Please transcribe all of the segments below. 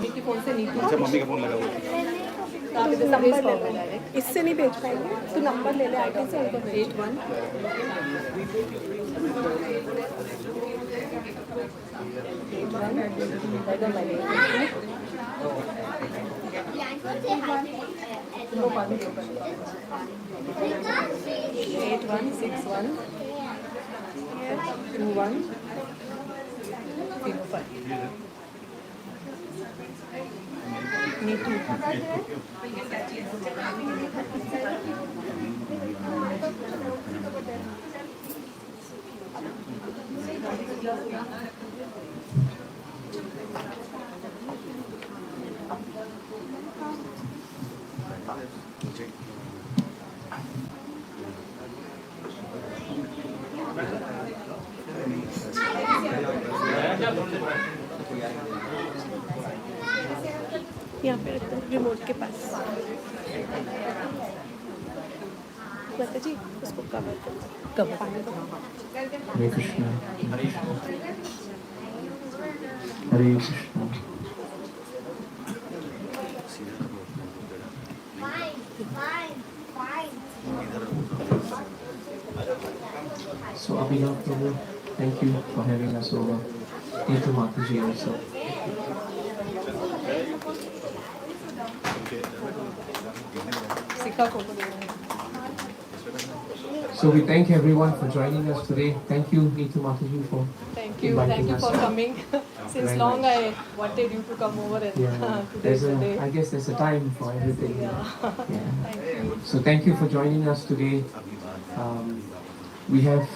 Mummy के phone से नहीं अच्छा मम्मी का फोन लगा हुआ है। आप इधर से भेज पाओगे डायरेक्ट। इससे नहीं भेज पाएंगे, तो नंबर ले ले आगे से उनको भेज। 81 8161 2105 Me too. यहाँ पे रख दो रिमोट के पास। माता जी उसको कवर करो, पानी दो। हरे कृष्णा हरे Krishna. So Abhinav Prabhu, thank you for having us over. Thank you Mataji also. So we thank everyone for joining us today. Thank you Neetu Mataji for Thank inviting you us. for coming. Since Very long much. I wanted you to come over and Yeah, today's the day. I guess there's a time for everything. Yeah. Yeah. Thank you. So thank you for joining us today. We have,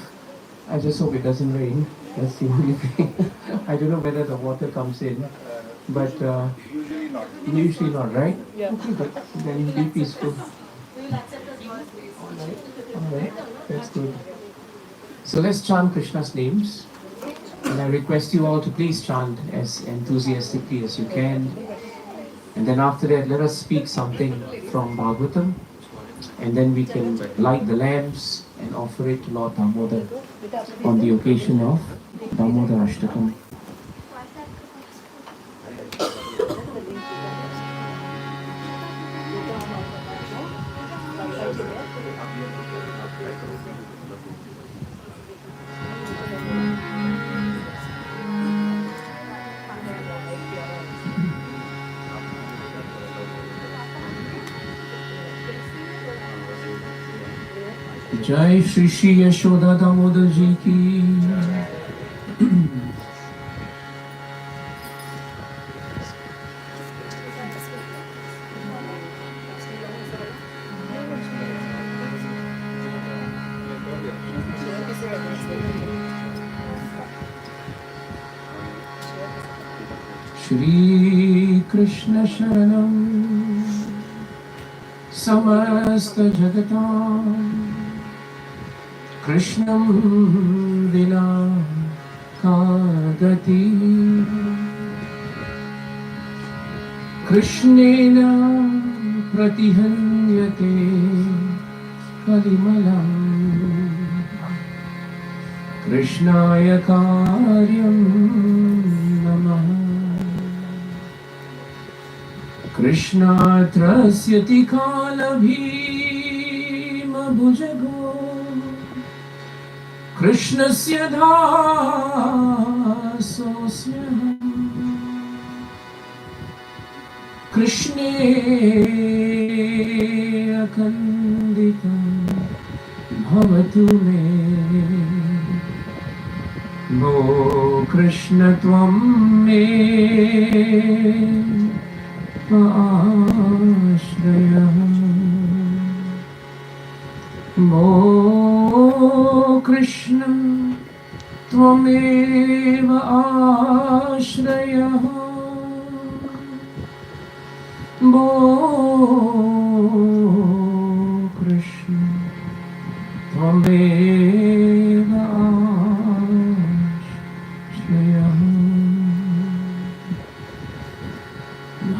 I just hope it doesn't rain. That's the only thing. I don't know whether the water comes in, but usually not, right? Yeah. Okay, but then be peaceful. Alright, that's good. So let's chant Krishna's names. And I request you all to please chant as enthusiastically as you can. And then after that, let us speak something from Bhagavatam. And then we can light the lamps and offer it to Lord Damodar on the occasion of Damodar Ashtakam. जय श्री श्री यशोदा दामोदर जी की। श्री कृष्ण शरणं समस्त जगतां कृष्णं विना का गति। कृष्णेन प्रतिहन्यते कलिमलं। कृष्णाय कार्यं नमः। कृष्णात् त्रस्यति कालभीमभुजगो। कृष्णस्य दासोऽस्म्यहम्। कृष्णे अखण्डितं भवतु मे। भो कृष्ण त्वं मे आश्रयः। भो कृष्ण त्वमेव आश्रयः। भो कृष्ण त्वमेव आश्रयः।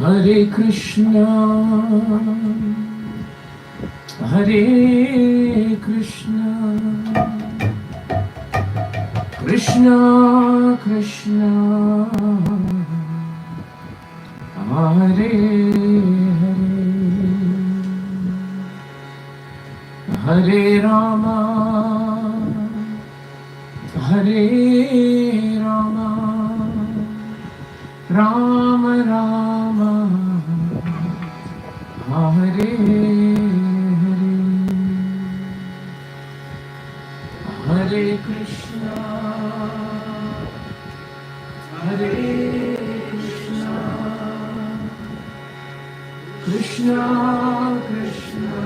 हरे कृष्णा हरे Krishna Krishna Krishna Hare Hare Hare Rama Hare Rama Rama Rama Hare Hare Hare Krishna Hare Krishna Krishna Krishna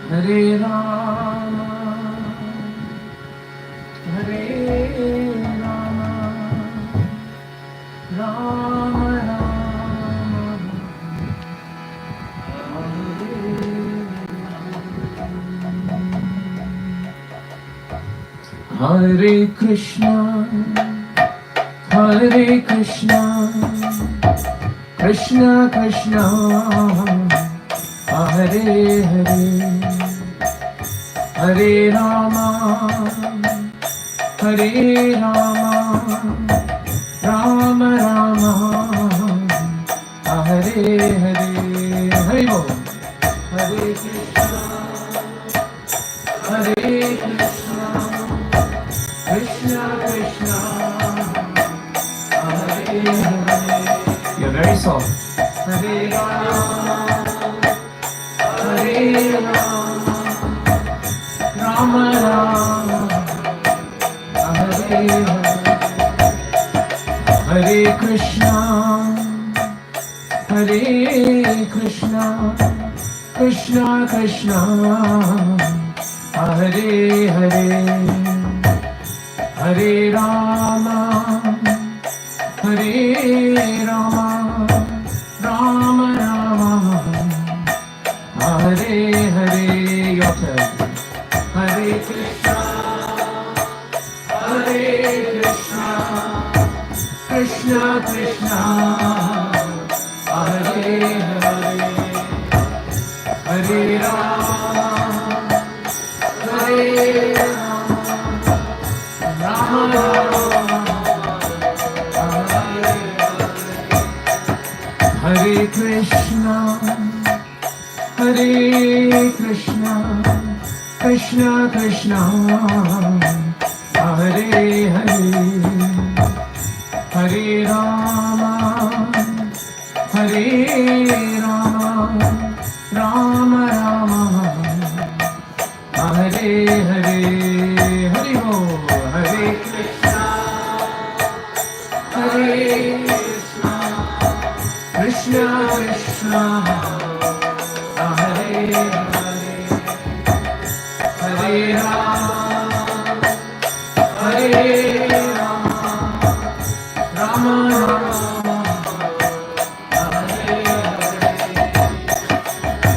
Hare Rama Hare Rama Rama Rama Hare Krishna Hare Krishna Krishna Krishna Hare Hare Hare Rama Hare Rama Rama Rama Hare Hare Hare Bol Hare Krishna Hare Krishna Krishna Krishna Hare Hare. You're very soft. Hare Rama Hare Rama Rama Rama Hare Hare. Hare Krishna Hare Krishna Krishna Krishna Hare Hare Hare Rama Hare Rama Rama Rama Hare Hare. Your turn. Hare Krishna Hare Krishna Krishna Krishna Hare Hare Hare Rama Hare Rama Rama Hare Krishna Hare Krishna Krishna Krishna Hare Hare Hare Rama Hare Rama Rama Rama Hare Hare. Hare Ho. Hare Krishna Hare Krishna Krishna Krishna Hare Hare Hare Rama Hare Rama Rama Rama Hare Hare.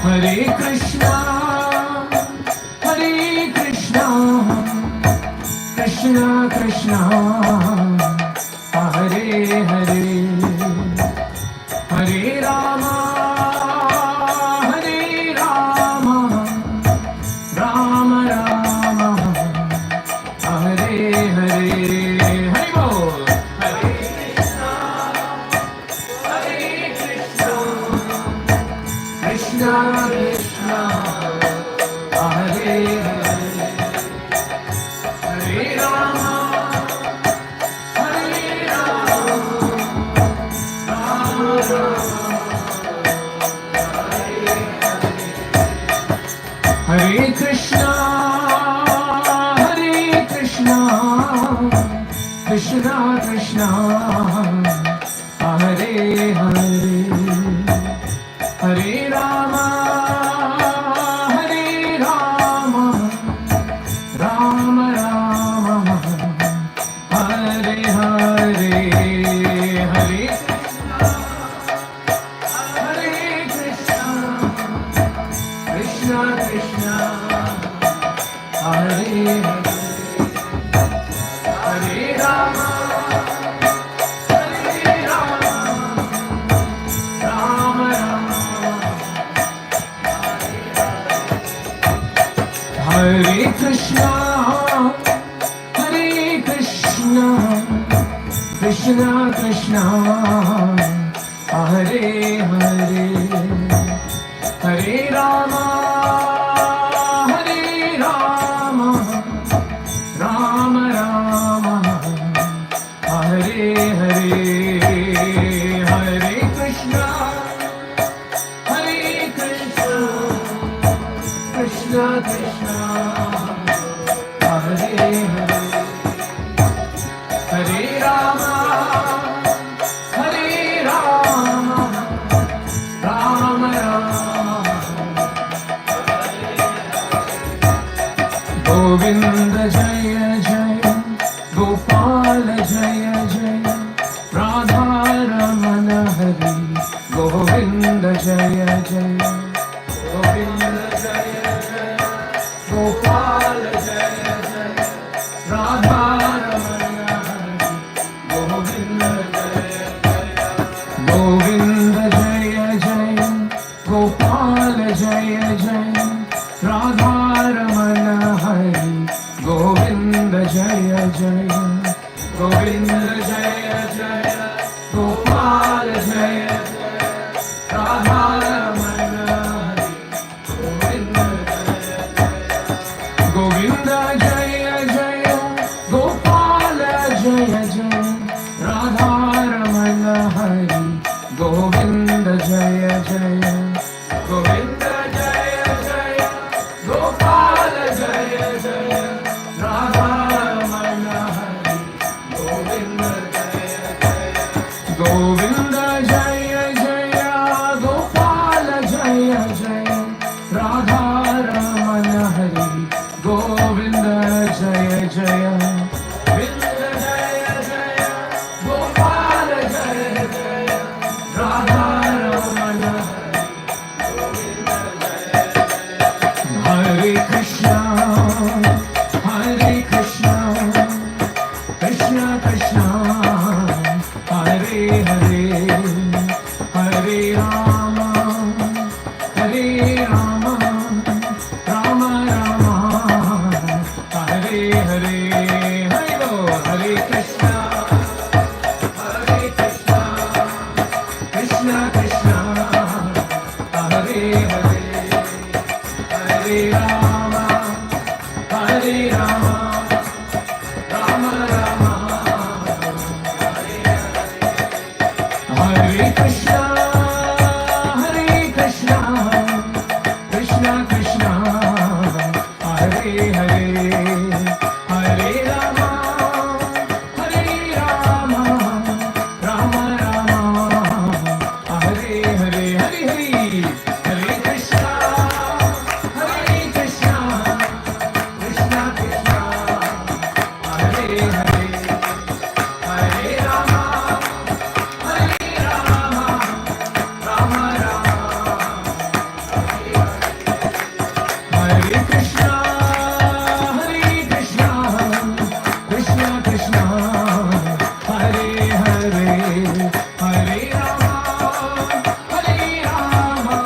Hare Krishna Hare Krishna Krishna Krishna Hare Hare Hare Rama Hare Rama Rama Rama Hare Hare. Hare Bol. Hare Krishna Hare Krishna Krishna Krishna Hare Hare Hare Rama Hare Rama Rama Rama Hare Krishna Hare Krishna Krishna Krishna Hare Hare Hare Rama Hare Rama Rama Rama Hare Hare. Hare Krishna Krishna Krishna Hare Hare Hare Rama Hare Rama Rama Rama Hare Hare. Krishna, Hare Krishna, Krishna Krishna, Hare Hare, Hare Rama, Hare Rama, Rama Rama, Hare Hare, Hare Krishna, Hare Krishna, Krishna Krishna, Hare Hare, Hare Rama, Hare Rama, Rama Rama, Govinda Jaya Jaya, Gopal Jaya Jaya, Radha Ramana Hari, Govinda Jaya Jaya, Govinda Jaya Jaya, Gopal Jaya Jaya, Radha Ramana Hari, Govinda Jaya Jaya, Govinda Jaya Jaya, Gopal Jaya Jaya, Radha Ramana Hari, Govinda Jaya Jaya, Govinda Jaya Jaya, Gopal Jaya Jaya, Radha Ramana Hari, Govinda Jaya Jaya, Govinda Jaya Jaya, Gopal Jaya Jaya, Radha Ramana Hari, Govinda Jaya Jaya, Govinda Jaya Jaya, Gopal Jaya Jaya, Radha Ramana Hari, Govinda Jaya Jaya, Govinda Jaya Jaya, Gopal Jaya Jaya, Radha Ramana Hari, Govinda Jaya Jaya, Govinda Jaya Jaya, Gopal Jaya Jaya, Radha Ramana Hari, Govinda Jaya Jaya. Hare Krishna, Hare Krishna, Krishna Krishna, Hare Hare, Hare Rama, Hare Rama, Rama Rama, Hare Hare, Hare Bol, Hare Krishna, Hare Krishna, Krishna Krishna, Hare Hare, Hare Rama, Hare Rama, Rama Rama, Hare Krishna, Hare Krishna, Krishna Krishna, Hare Hare, Hare Rama, Hare Rama, Rama Rama, Hare Hare, Hare Hare, Hare Krishna, Hare Krishna, Krishna Krishna, Hare Hare, Hare Rama, Hare Rama, Rama Rama, Hare Krishna, Hare Krishna, Krishna Krishna, Hare Hare, Hare Rama, Hare Rama,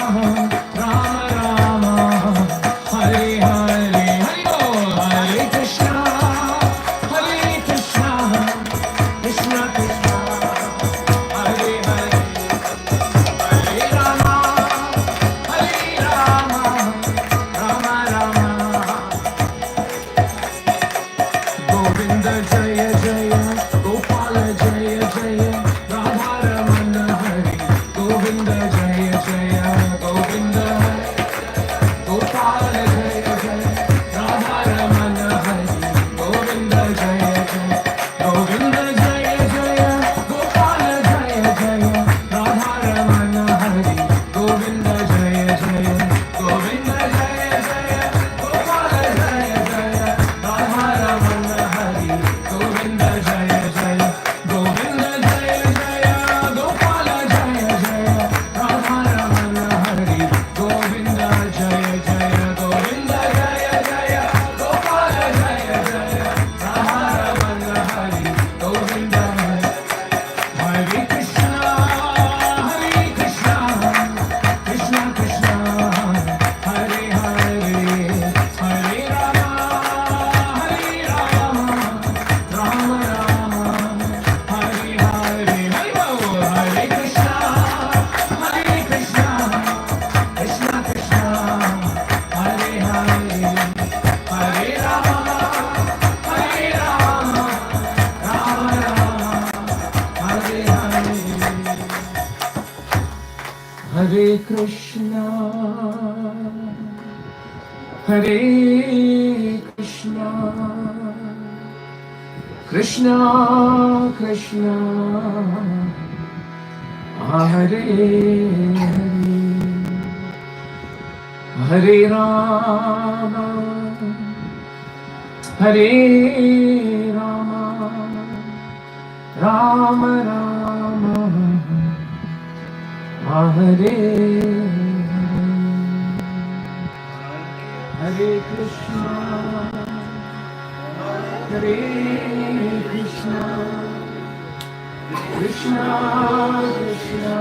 Rama Rama, Hare Hare, Hare Bol, Hare Krishna, Hare Krishna, Krishna Krishna, Hare Hare, Hare Rama, Hare Rama, Rama Rama, Govinda Jaya Jaya, Gopal Jaya Jaya, Radha Ramana Hari, Govinda Jaya Jaya, Govinda Gopal Jaya Jaya, Radha Ramana Hari, Govinda Jaya Jaya, Govinda Jaya Jaya, Gopal Jaya Jaya, Radha Ramana Hari, Govinda Jaya Jaya, Govinda Jaya Jaya, Gopal Jaya Jaya, Radha Ramana Hari, Govinda Krishna, Hare Krishna, Krishna Krishna, Hare Hare, Hare Rama, Hare Rama, Rama Rama, Hare Hare Krishna, Hare Krishna, Krishna Krishna,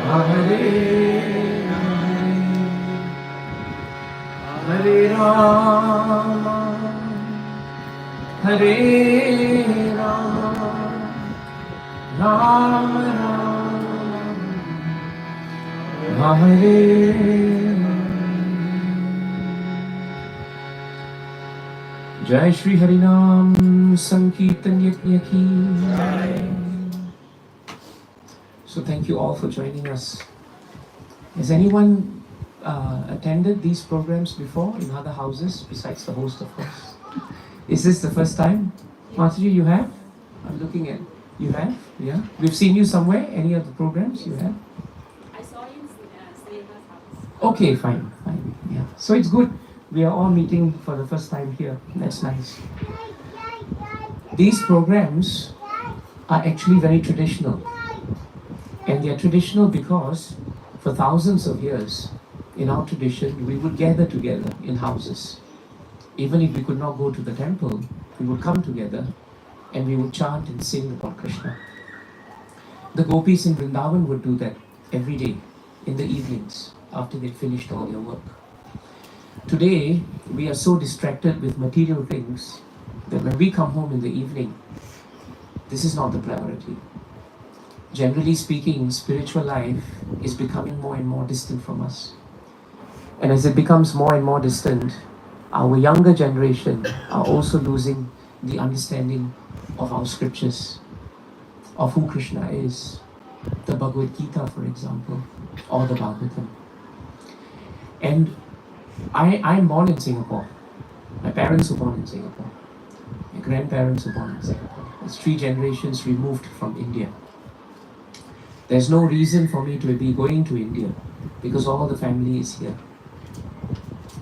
Hare Hare, Hare Rama, Hare Rama, Rama Rama, Hare Jai Shri Harinam Sankirtan Yajna Ki. So thank you all for joining us. Has anyone attended these programs before in other houses besides the host, of course? Is this the first time? Mataji, you have? I'm looking at you have? Yeah? We've seen you somewhere? Any of the programs you have? I saw you in Sneha's house. Okay, fine. Yeah. So it's good. We are all meeting for the first time here. That's nice. These programs are actually very traditional. And they are traditional because for thousands of years, in our tradition, we would gather together in houses. Even if we could not go to the temple, we would come together and we would chant and sing about Krishna. The gopis in Vrindavan would do that every day in the evenings after they'd finished all their work. Today, we are so distracted with material things that when we come home in the evening, this is not the priority. Generally speaking, spiritual life is becoming more and more distant from us. And as it becomes more and more distant, our younger generation are also losing the understanding of our scriptures, of who Krishna is, the Bhagavad Gita, for example, or the Bhagavatam. And I'm born in Singapore. My parents were born in Singapore. My grandparents were born in Singapore. It's 3 generations removed from India. There's no reason for me to be going to India because all the family is here.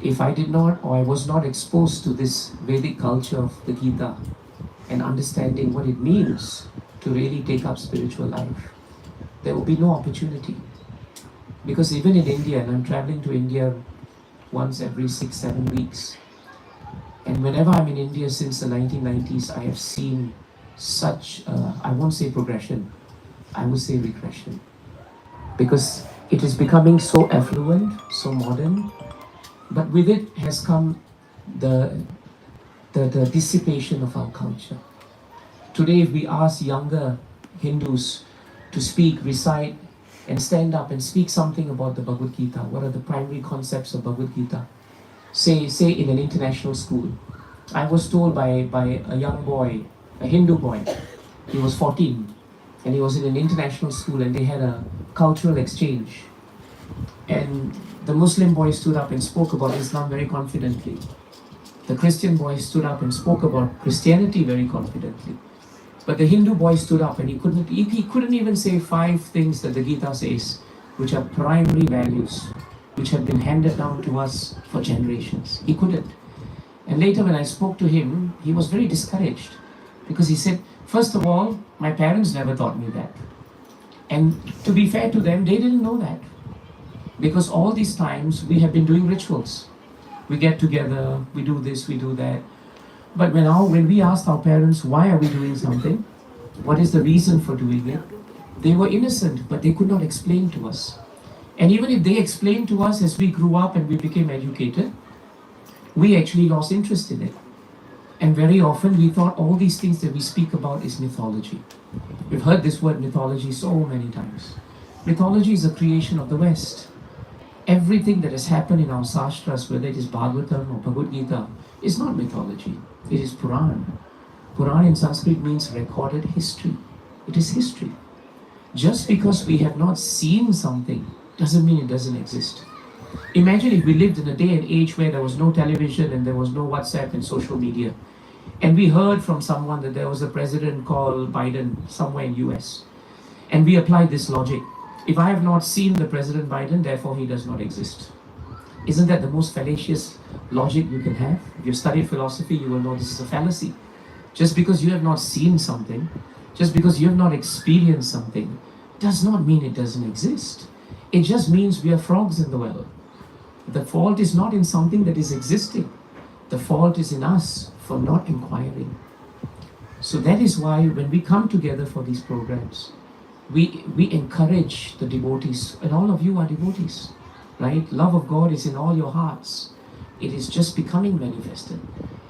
If I did not, or I was not exposed to this Vedic culture of the Gita and understanding what it means to really take up spiritual life, there will be no opportunity. Because even in India, and I'm traveling to India once every 6-7 weeks, and whenever I'm in India since the 1990s, I have seen such, I won't say progression, I would say regression. Because it is becoming so affluent, so modern, but with it has come the dissipation of our culture. Today, if we ask younger Hindus to speak, recite, and stand up and speak something about the Bhagavad Gita, what are the primary concepts of Bhagavad Gita? Say in an international school. I was told by a young boy, a Hindu boy, he was 14, and he was in an international school and they had a cultural exchange. And the Muslim boy stood up and spoke about Islam very confidently. The Christian boy stood up and spoke about Christianity very confidently. But the Hindu boy stood up and he couldn't even say 5 things that the Gita says, which are primary values, which have been handed down to us for generations. He couldn't. And later when I spoke to him, he was very discouraged because he said, first of all, my parents never taught me that. And to be fair to them, they didn't know that. Because all these times we have been doing rituals. We get together, we do this, we do that. But when we asked our parents, why are we doing something? What is the reason for doing it? They were innocent, but they could not explain to us. And even if they explained to us as we grew up and we became educated, we actually lost interest in it. And very often we thought all these things that we speak about is mythology. We've heard this word mythology so many times. Mythology is a creation of the West. Everything that has happened in our sastras, whether it is Bhagavatam or Bhagavad Gita, is not mythology. It is Puran. Puran in Sanskrit means recorded history. It is history. Just because we have not seen something doesn't mean it doesn't exist. Imagine if we lived in a day and age where there was no television and there was no WhatsApp and social media, and we heard from someone that there was a president called Biden somewhere in US, and we applied this logic. If I have not seen the President Biden, therefore he does not exist. Isn't that the most fallacious logic you can have? If you've studied philosophy, you will know this is a fallacy. Just because you have not seen something, just because you have not experienced something, does not mean it doesn't exist. It just means we are frogs in the well. The fault is not in something that is existing. The fault is in us for not inquiring. So that is why when we come together for these programs, we encourage the devotees, and all of you are devotees, right? Love of God is in all your hearts. It is just becoming manifested.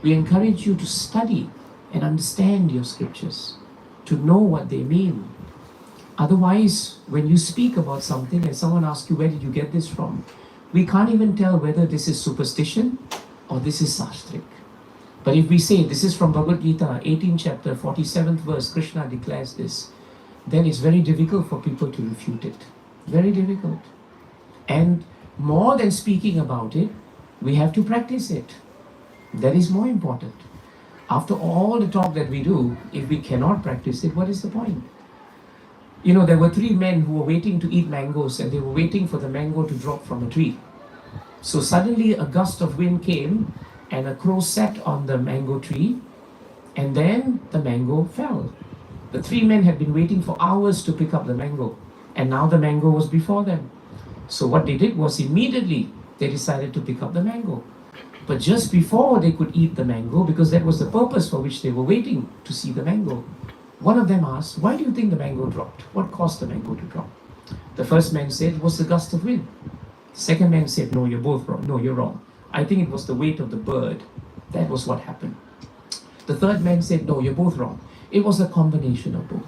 We encourage you to study and understand your scriptures, to know what they mean. Otherwise, when you speak about something and someone asks you, where did you get this from? We can't even tell whether this is superstition or this is sastric. But if we say this is from Bhagavad Gita, 18th chapter, 47th verse, Krishna declares this, then it's very difficult for people to refute it. Very difficult. And more than speaking about it, we have to practice it. That is more important. After all the talk that we do, if we cannot practice it, what is the point? You know, there were 3 men who were waiting to eat mangoes, and they were waiting for the mango to drop from a tree. So suddenly a gust of wind came and a crow sat on the mango tree, and then the mango fell. The 3 men had been waiting for hours to pick up the mango, and now the mango was before them. So what they did was immediately they decided to pick up the mango. But just before they could eat the mango, because that was the purpose for which they were waiting to see the mango, one of them asked, why do you think the mango dropped? What caused the mango to drop? The first man said, it was the gust of wind. The second man said, no, you're both wrong. No, you're wrong. I think it was the weight of the bird. That was what happened. The third man said, no, you're both wrong. It was a combination of both.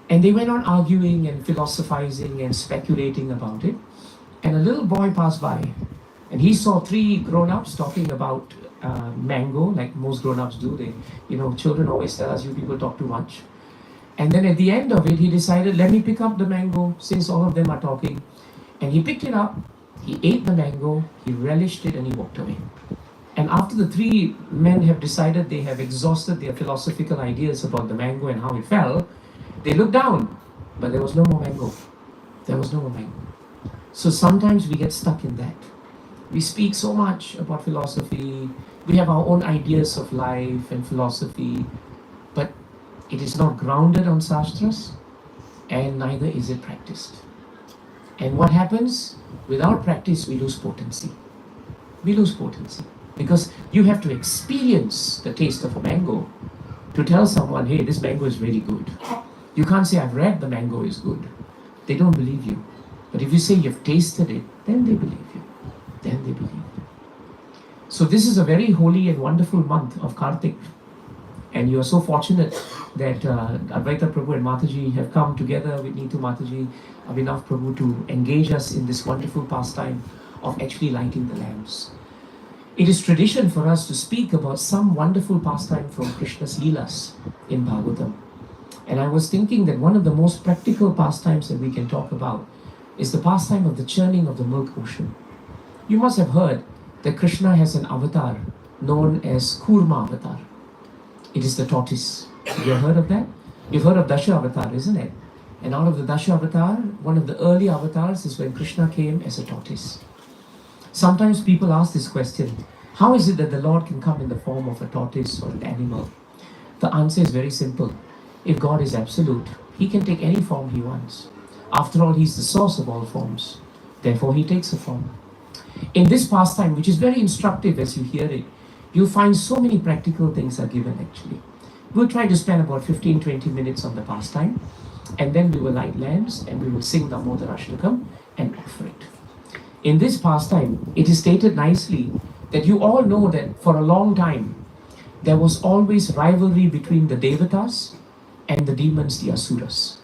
And they went on arguing and philosophizing and speculating about it. And a little boy passed by, and he saw 3 grown-ups talking about mango, like most grown-ups do. They, children always tell us, you people talk too much. And then at the end of it, he decided, let me pick up the mango since all of them are talking. And he picked it up, he ate the mango, he relished it, and he walked away. And after the 3 men have decided they have exhausted their philosophical ideas about the mango and how it fell, they looked down, but there was no more mango. There was no more mango. So sometimes we get stuck in that. We speak so much about philosophy, we have our own ideas of life and philosophy, but it is not grounded on sastras, and neither is it practiced. And what happens? Without practice, we lose potency. We lose potency. Because you have to experience the taste of a mango to tell someone, hey, this mango is really good. You can't say, I've read the mango is good. They don't believe you. But if you say you've tasted it, then they believe you. Then they believe you. So this is a very holy and wonderful month of Kartik. And you are so fortunate that Advaita Prabhu and Mataji have come together with Neetu Mataji, Abhinav Prabhu, to engage us in this wonderful pastime of actually lighting the lamps. It is tradition for us to speak about some wonderful pastime from Krishna's Leelas in Bhagavatam. And I was thinking that one of the most practical pastimes that we can talk about is the pastime of the churning of the milk ocean. You must have heard that Krishna has an avatar known as Kurma avatar. It is the tortoise. Have you heard of that? You've heard of Dasha avatar, isn't it? And out of the Dasha avatar, one of the early avatars is when Krishna came as a tortoise. Sometimes people ask this question, how is it that the Lord can come in the form of a tortoise or an animal? The answer is very simple. If God is absolute, He can take any form He wants. After all, He's the source of all forms. Therefore, He takes a form. In this pastime, which is very instructive as you hear it, you'll find so many practical things are given actually. We'll try to spend about 15-20 minutes on the pastime, and then we will light lamps and we will sing Damodara Ashtakam and offer it. In this pastime, it is stated nicely that you all know that for a long time, there was always rivalry between the Devatas and the demons, the Asuras.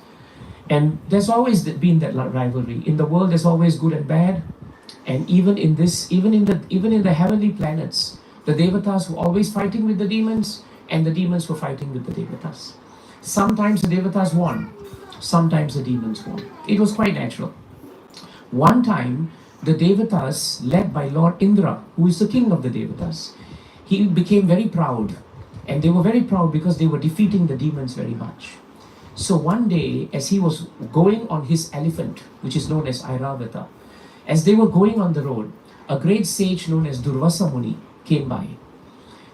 And there's always been that rivalry. In the world, there's always good and bad. And even in the heavenly planets, the Devatas were always fighting with the demons, and the demons were fighting with the Devatas. Sometimes the Devatas won. sometimes the demons won. It was quite natural. One time, the Devatas, led by Lord Indra, who is the king of the Devatas, he became very proud. And they were very proud because they were defeating the demons very much. So one day, as he was going on his elephant, which is known as Airavata, as they were going on the road, a great sage known as Durvasa Muni came by.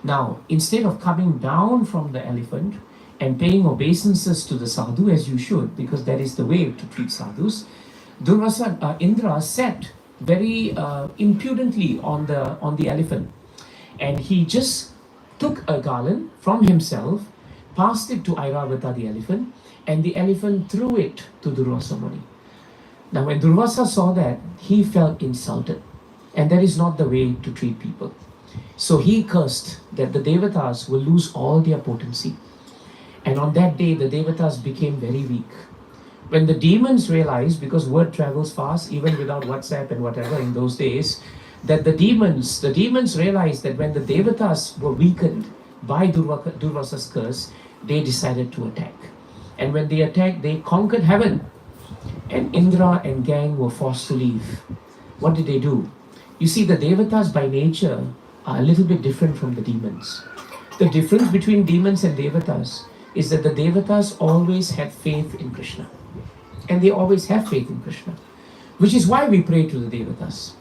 Now, instead of coming down from the elephant and paying obeisances to the sadhu, as you should, because that is the way to treat sadhus, Indra sat very impudently on the elephant, and he just took a garland from himself, passed it to Airavata the elephant, and the elephant threw it to Durvasa Muni. Now when Durvasa saw that, he felt insulted, and that is not the way to treat people. So he cursed that the Devatas will lose all their potency. And on that day, the Devatas became very weak. When the demons realized, because word travels fast, even without WhatsApp and whatever in those days, that the demons realized that when the Devatas were weakened by Durvasa's curse, they decided to attack. And when they attacked, they conquered heaven. And Indra and gang were forced to leave. What did they do? You see, the Devatas by nature are a little bit different from the demons. The difference between demons and Devatas is that the Devatas always had faith in Krishna. And they always have faith in Krishna. Which is why we pray to the Devatas.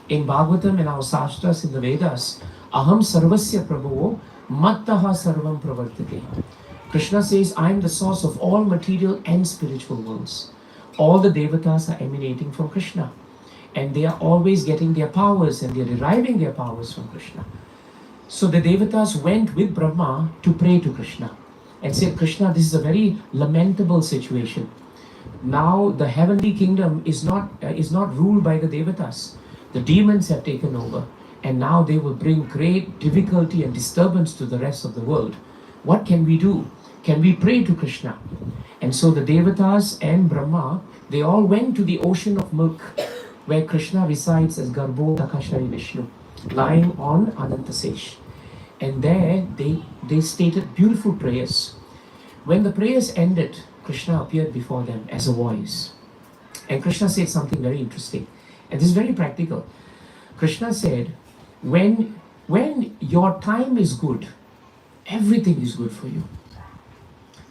In Bhagavatam and our Shastras in the Vedas, Aham Sarvasya Prabhuvo Mattaha Sarvam Pravartate. Krishna says, I am the source of all material and spiritual worlds. All the Devatas are emanating from Krishna. And they are always getting their powers and they are deriving their powers from Krishna. So the Devatas went with Brahma to pray to Krishna and said, Krishna, this is a very lamentable situation. Now the heavenly kingdom is not ruled by the Devatas. The demons have taken over, and now they will bring great difficulty and disturbance to the rest of the world. What can we do? Can we pray to Krishna? And so the Devatas and Brahma, they all went to the ocean of milk, where Krishna resides as Garbho Takashari Vishnu, lying on Anantasesh. And there they stated beautiful prayers. When the prayers ended, Krishna appeared before them as a voice. And Krishna said something very interesting. And this is very practical. Krishna said, when your time is good, everything is good for you.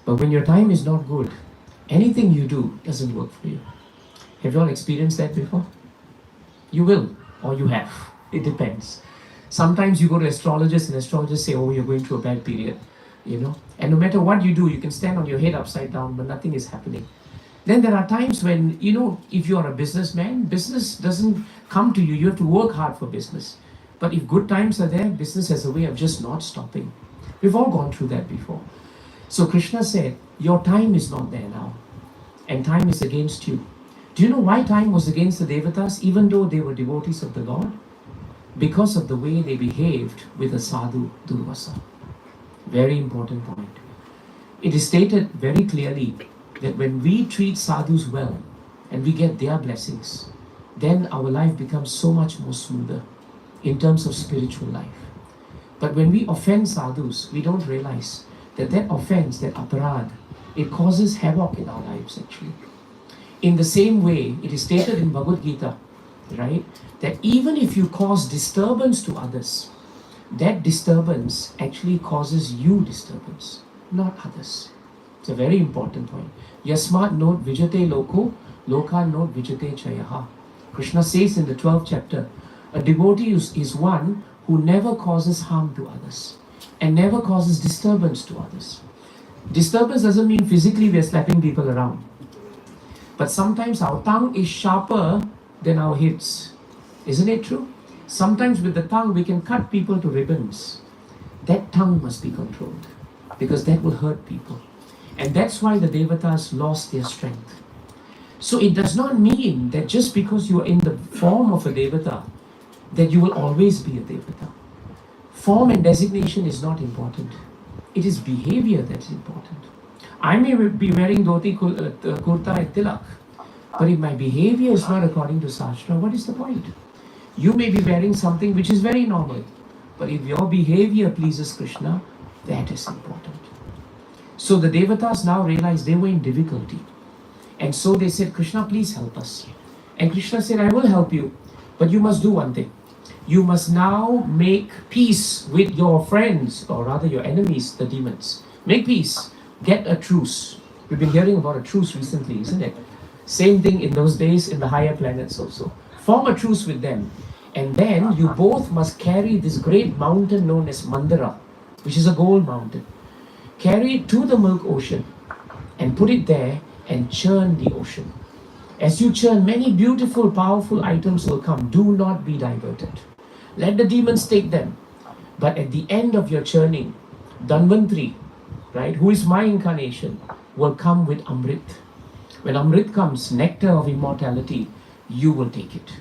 But when your time is not good, anything you do doesn't work for you. Have you all experienced that before? You will, or you have. It depends. Sometimes you go to astrologers and astrologers say, oh, you're going through a bad period, And no matter what you do, you can stand on your head upside down, but nothing is happening. Then there are times when, if you are a businessman, business doesn't come to you. You have to work hard for business. But if good times are there, business has a way of just not stopping. We've all gone through that before. So Krishna said, your time is not there now. And time is against you. Do you know why time was against the Devatas, even though they were devotees of the Lord? Because of the way they behaved with the sadhu Durvasa. Very important point. It is stated very clearly that when we treat sadhus well and we get their blessings, then our life becomes so much more smoother in terms of spiritual life. But when we offend sadhus, we don't realize that offense, that aparad, it causes havoc in our lives actually. In the same way, it is stated in Bhagavad Gita, right, that even if you cause disturbance to others, that disturbance actually causes you disturbance, not others. It's a very important point. Yasmat not vijate loko, loka not vijate chayaha. Krishna says in the 12th chapter, a devotee is one who never causes harm to others and never causes disturbance to others. Disturbance doesn't mean physically we are slapping people around. But sometimes our tongue is sharper than our heads. Isn't it true? Sometimes with the tongue we can cut people to ribbons. That tongue must be controlled because that will hurt people. And that's why the Devatas lost their strength. So it does not mean that just because you are in the form of a Devata, that you will always be a Devata. Form and designation is not important. It is behavior that is important. I may be wearing dhoti, kurta and tilak, but if my behavior is not according to Shastra, what is the point? You may be wearing something which is very normal, but if your behavior pleases Krishna, that is important. So the Devatas now realized they were in difficulty. And so they said, Krishna, please help us. And Krishna said, I will help you, but you must do one thing. You must now make peace with your friends, or rather your enemies, the demons. Make peace. Get a truce. We've been hearing about a truce recently, isn't it? Same thing in those days in the higher planets also. Form a truce with them. And then you both must carry this great mountain known as Mandara, which is a gold mountain. Carry it to the milk ocean and put it there and churn the ocean. As you churn, many beautiful, powerful items will come. Do not be diverted. Let the demons take them. But at the end of your churning, Dhanvantri, right, who is my incarnation, will come with Amrit. When Amrit comes, nectar of immortality, you will take it.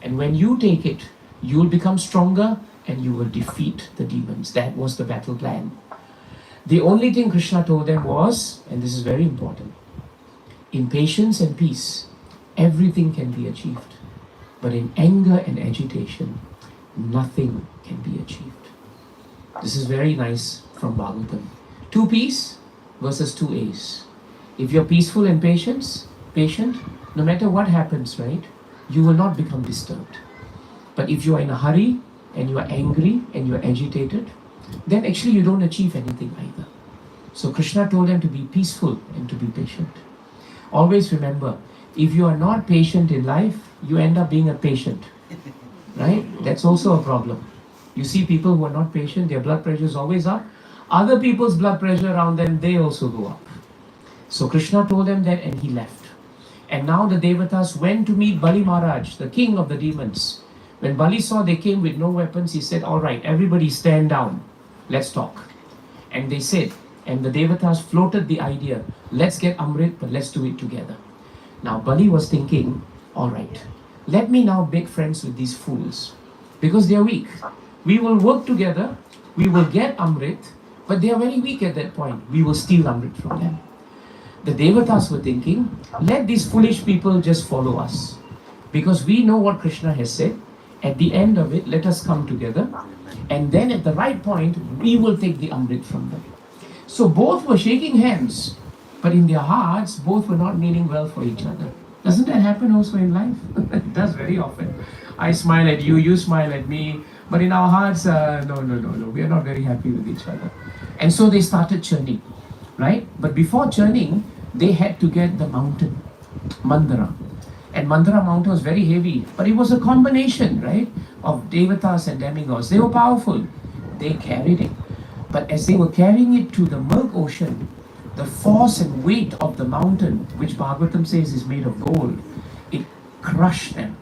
And when you take it, you will become stronger and you will defeat the demons. That was the battle plan. The only thing Krishna told them was, and this is very important, in patience and peace, everything can be achieved. But in anger and agitation, nothing can be achieved. This is very nice from Bhagavatam. 2 P's versus 2 A's. If you're peaceful and patient, no matter what happens, right, you will not become disturbed. But if you are in a hurry and you are angry and you are agitated, then actually you don't achieve anything either. So Krishna told them to be peaceful and to be patient. Always remember, if you are not patient in life, you end up being a patient. Right? That's also a problem. You see people who are not patient, their blood pressure is always up. Other people's blood pressure around them, they also go up. So Krishna told them that and he left. And now the Devatas went to meet Bali Maharaj, the king of the demons. When Bali saw they came with no weapons, he said, all right, everybody stand down. Let's talk. And they said, and the Devatas floated the idea, let's get Amrit, but let's do it together. Now Bali was thinking, all right, let me now make friends with these fools, because they are weak. We will work together, we will get Amrit, but they are very weak at that point. We will steal Amrit from them. The Devatas were thinking, let these foolish people just follow us, because we know what Krishna has said. At the end of it, let us come together, and then at the right point, we will take the Amrit from them. So both were shaking hands, but in their hearts, both were not meaning well for each other. Doesn't that happen also in life? It does very often. I smile at you, you smile at me, but in our hearts, no, we are not very happy with each other. And so they started churning, right? But before churning, they had to get the mountain, Mandara. And Mandara mountain was very heavy, but it was a combination, right, of Devatas and demigods. They were powerful. They carried it. But as they were carrying it to the milk ocean, the force and weight of the mountain, which Bhagavatam says is made of gold, it crushed them.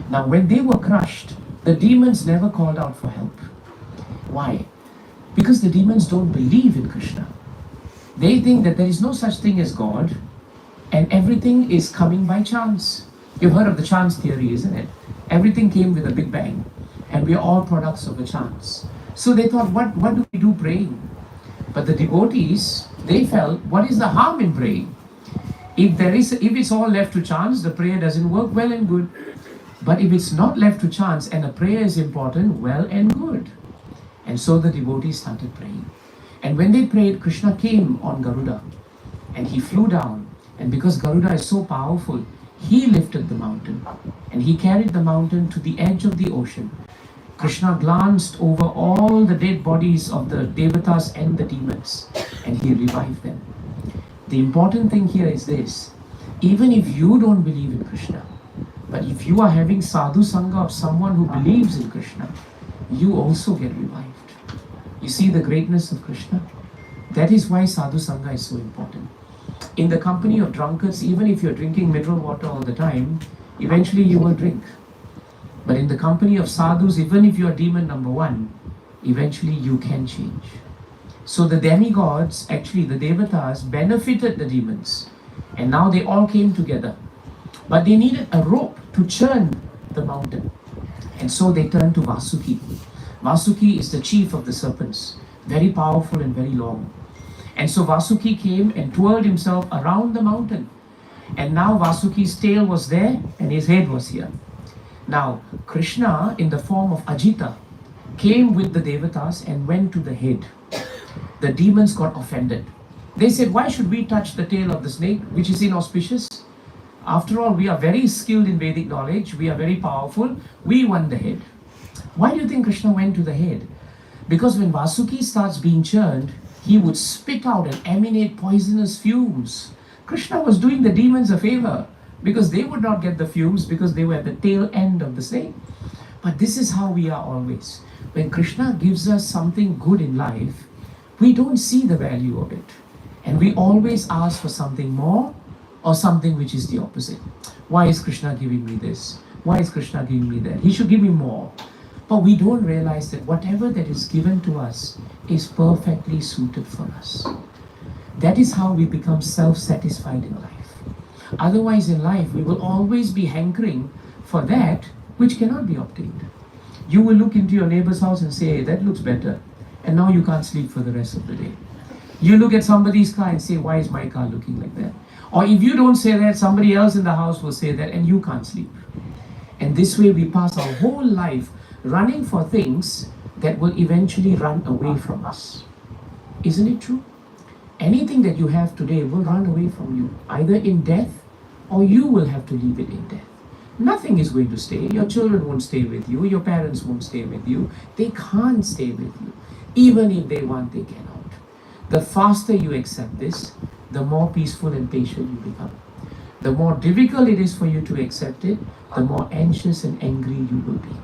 Now when they were crushed, the demons never called out for help. Why? Because the demons don't believe in Krishna. They think that there is no such thing as God, and everything is coming by chance. You've heard of the chance theory, isn't it? Everything came with a big bang, and we are all products of a chance. So they thought, what do we do praying? But the devotees, they felt, what is the harm in praying? If it's all left to chance, the prayer doesn't work, well and good. But if it's not left to chance and a prayer is important, well and good. And so the devotees started praying. And when they prayed, Krishna came on Garuda and he flew down. And because Garuda is so powerful, he lifted the mountain and he carried the mountain to the edge of the ocean. Krishna glanced over all the dead bodies of the Devatas and the demons and he revived them. The important thing here is this: even if you don't believe in Krishna, but if you are having sadhu sangha of someone who believes in Krishna, you also get revived. You see the greatness of Krishna? That is why sadhu sangha is so important. In the company of drunkards, even if you're drinking mineral water all the time, eventually you will drink. But in the company of sadhus, even if you're demon number 1, eventually you can change. So the demigods, actually the Devatas, benefited the demons. And now they all came together. But they needed a rope to churn the mountain. And so they turned to Vasuki. Vasuki is the chief of the serpents, very powerful and very long. And so Vasuki came and twirled himself around the mountain. And now Vasuki's tail was there and his head was here. Now Krishna, in the form of Ajita, came with the Devatas and went to the head. The demons got offended. They said, why should we touch the tail of the snake, which is inauspicious? After all, we are very skilled in Vedic knowledge, we are very powerful, we want the head. Why do you think Krishna went to the head? Because when Vasuki starts being churned, he would spit out and emanate poisonous fumes. Krishna was doing the demons a favor, because they would not get the fumes because they were at the tail end of the snake. But this is how we are always. When Krishna gives us something good in life, we don't see the value of it. And we always ask for something more or something which is the opposite. Why is Krishna giving me this? Why is Krishna giving me that? He should give me more. But we don't realize that whatever that is given to us is perfectly suited for us. That is how we become self-satisfied in life. Otherwise in life, we will always be hankering for that which cannot be obtained. You will look into your neighbor's house and say, hey, that looks better. And now you can't sleep for the rest of the day. You look at somebody's car and say, why is my car looking like that? Or if you don't say that, somebody else in the house will say that and you can't sleep. And this way we pass our whole life running for things that will eventually run away from us. Isn't it true? Anything that you have today will run away from you, either in death or you will have to leave it in death. Nothing is going to stay. Your children won't stay with you. Your parents won't stay with you. They can't stay with you. Even if they want, they cannot. The faster you accept this, the more peaceful and patient you become. The more difficult it is for you to accept it, the more anxious and angry you will be.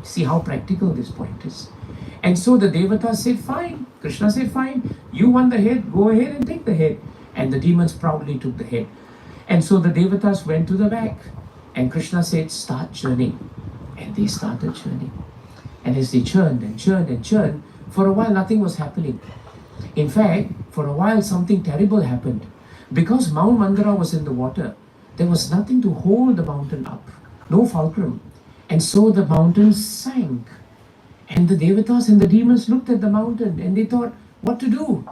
See how practical this point is. And so the Devatas said, fine. Krishna said, fine. You want the head, go ahead and take the head. And the demons proudly took the head. And so the Devatas went to the back. And Krishna said, start churning. And they started churning. And as they churned and churned and churned, for a while nothing was happening. In fact, for a while something terrible happened. Because Mount Mandara was in the water, there was nothing to hold the mountain up. No fulcrum. And so the mountain sank. And the Devatas and the demons looked at the mountain and they thought, what to do?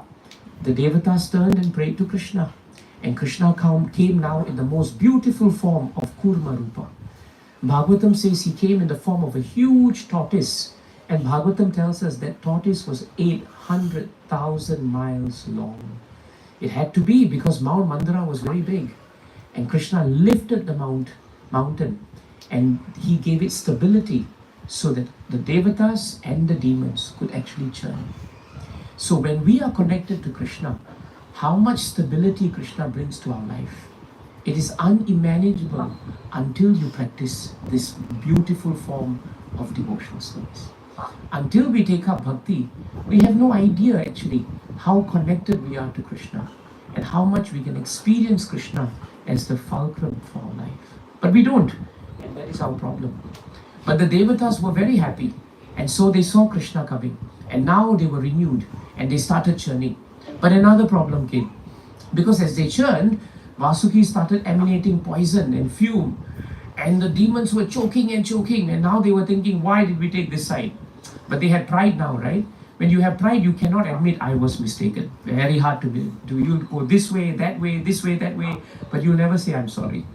The Devatas turned and prayed to Krishna. And Krishna came now in the most beautiful form of Kurma Rupa. Bhagavatam says he came in the form of a huge tortoise. And Bhagavatam tells us that tortoise was 800,000 miles long. It had to be because Mount Mandara was very big. And Krishna lifted the mountain and he gave it stability so that the Devatas and the demons could actually churn. So when we are connected to Krishna, how much stability Krishna brings to our life. It is unimaginable until you practice this beautiful form of devotional service. Until we take up bhakti, we have no idea actually how connected we are to Krishna and how much we can experience Krishna as the fulcrum for our life. But we don't, and that is our problem. But the Devatas were very happy, and so they saw Krishna coming, and now they were renewed, and they started churning. But another problem came, because as they churned, Vasuki started emanating poison and fume, and the demons were choking, and now they were thinking, why did we take this side? But they had pride now, right? When you have pride, you cannot admit, I was mistaken. Very hard to do. You go this way, that way, that way, but you'll never say, I'm sorry.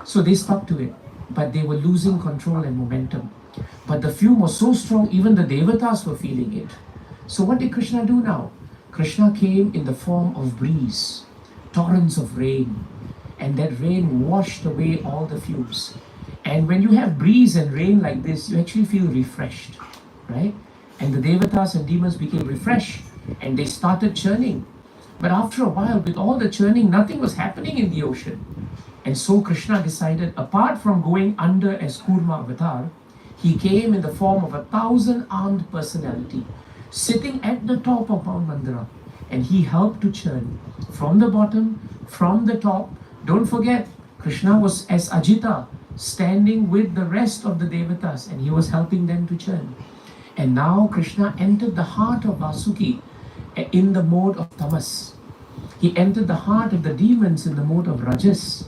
So they stuck to it, but they were losing control and momentum. But the fume was so strong, even the Devatas were feeling it. So what did Krishna do now? Krishna came in the form of breeze, torrents of rain, and that rain washed away all the fumes. And when you have breeze and rain like this, you actually feel refreshed, right? And the Devatas and demons became refreshed, and they started churning. But after a while, with all the churning, nothing was happening in the ocean. And so Krishna decided, apart from going under as Kurma avatar, he came in the form of a 1,000-armed personality, sitting at the top of Mount Mandara, and he helped to churn from the bottom, from the top. Don't forget, Krishna was as Ajita, standing with the rest of the Devatas, and he was helping them to churn. And now Krishna entered the heart of Vasuki in the mode of tamas. He entered the heart of the demons in the mode of rajas,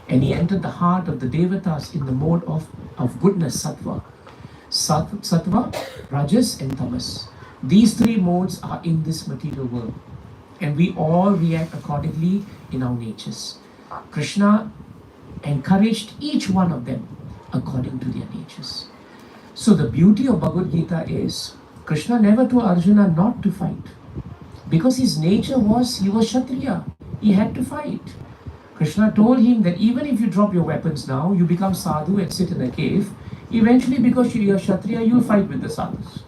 and he entered the heart of the Devatas in the mode of goodness, sattva. Sattva, rajas and tamas. These three modes are in this material world, and we all react accordingly in our natures. Krishna encouraged each one of them according to their natures. So the beauty of Bhagavad Gita is, Krishna never told Arjuna not to fight. Because his nature was, he was Kshatriya. He had to fight. Krishna told him that even if you drop your weapons now, you become sadhu and sit in a cave, eventually because you are Kshatriya, you'll fight with the sadhus.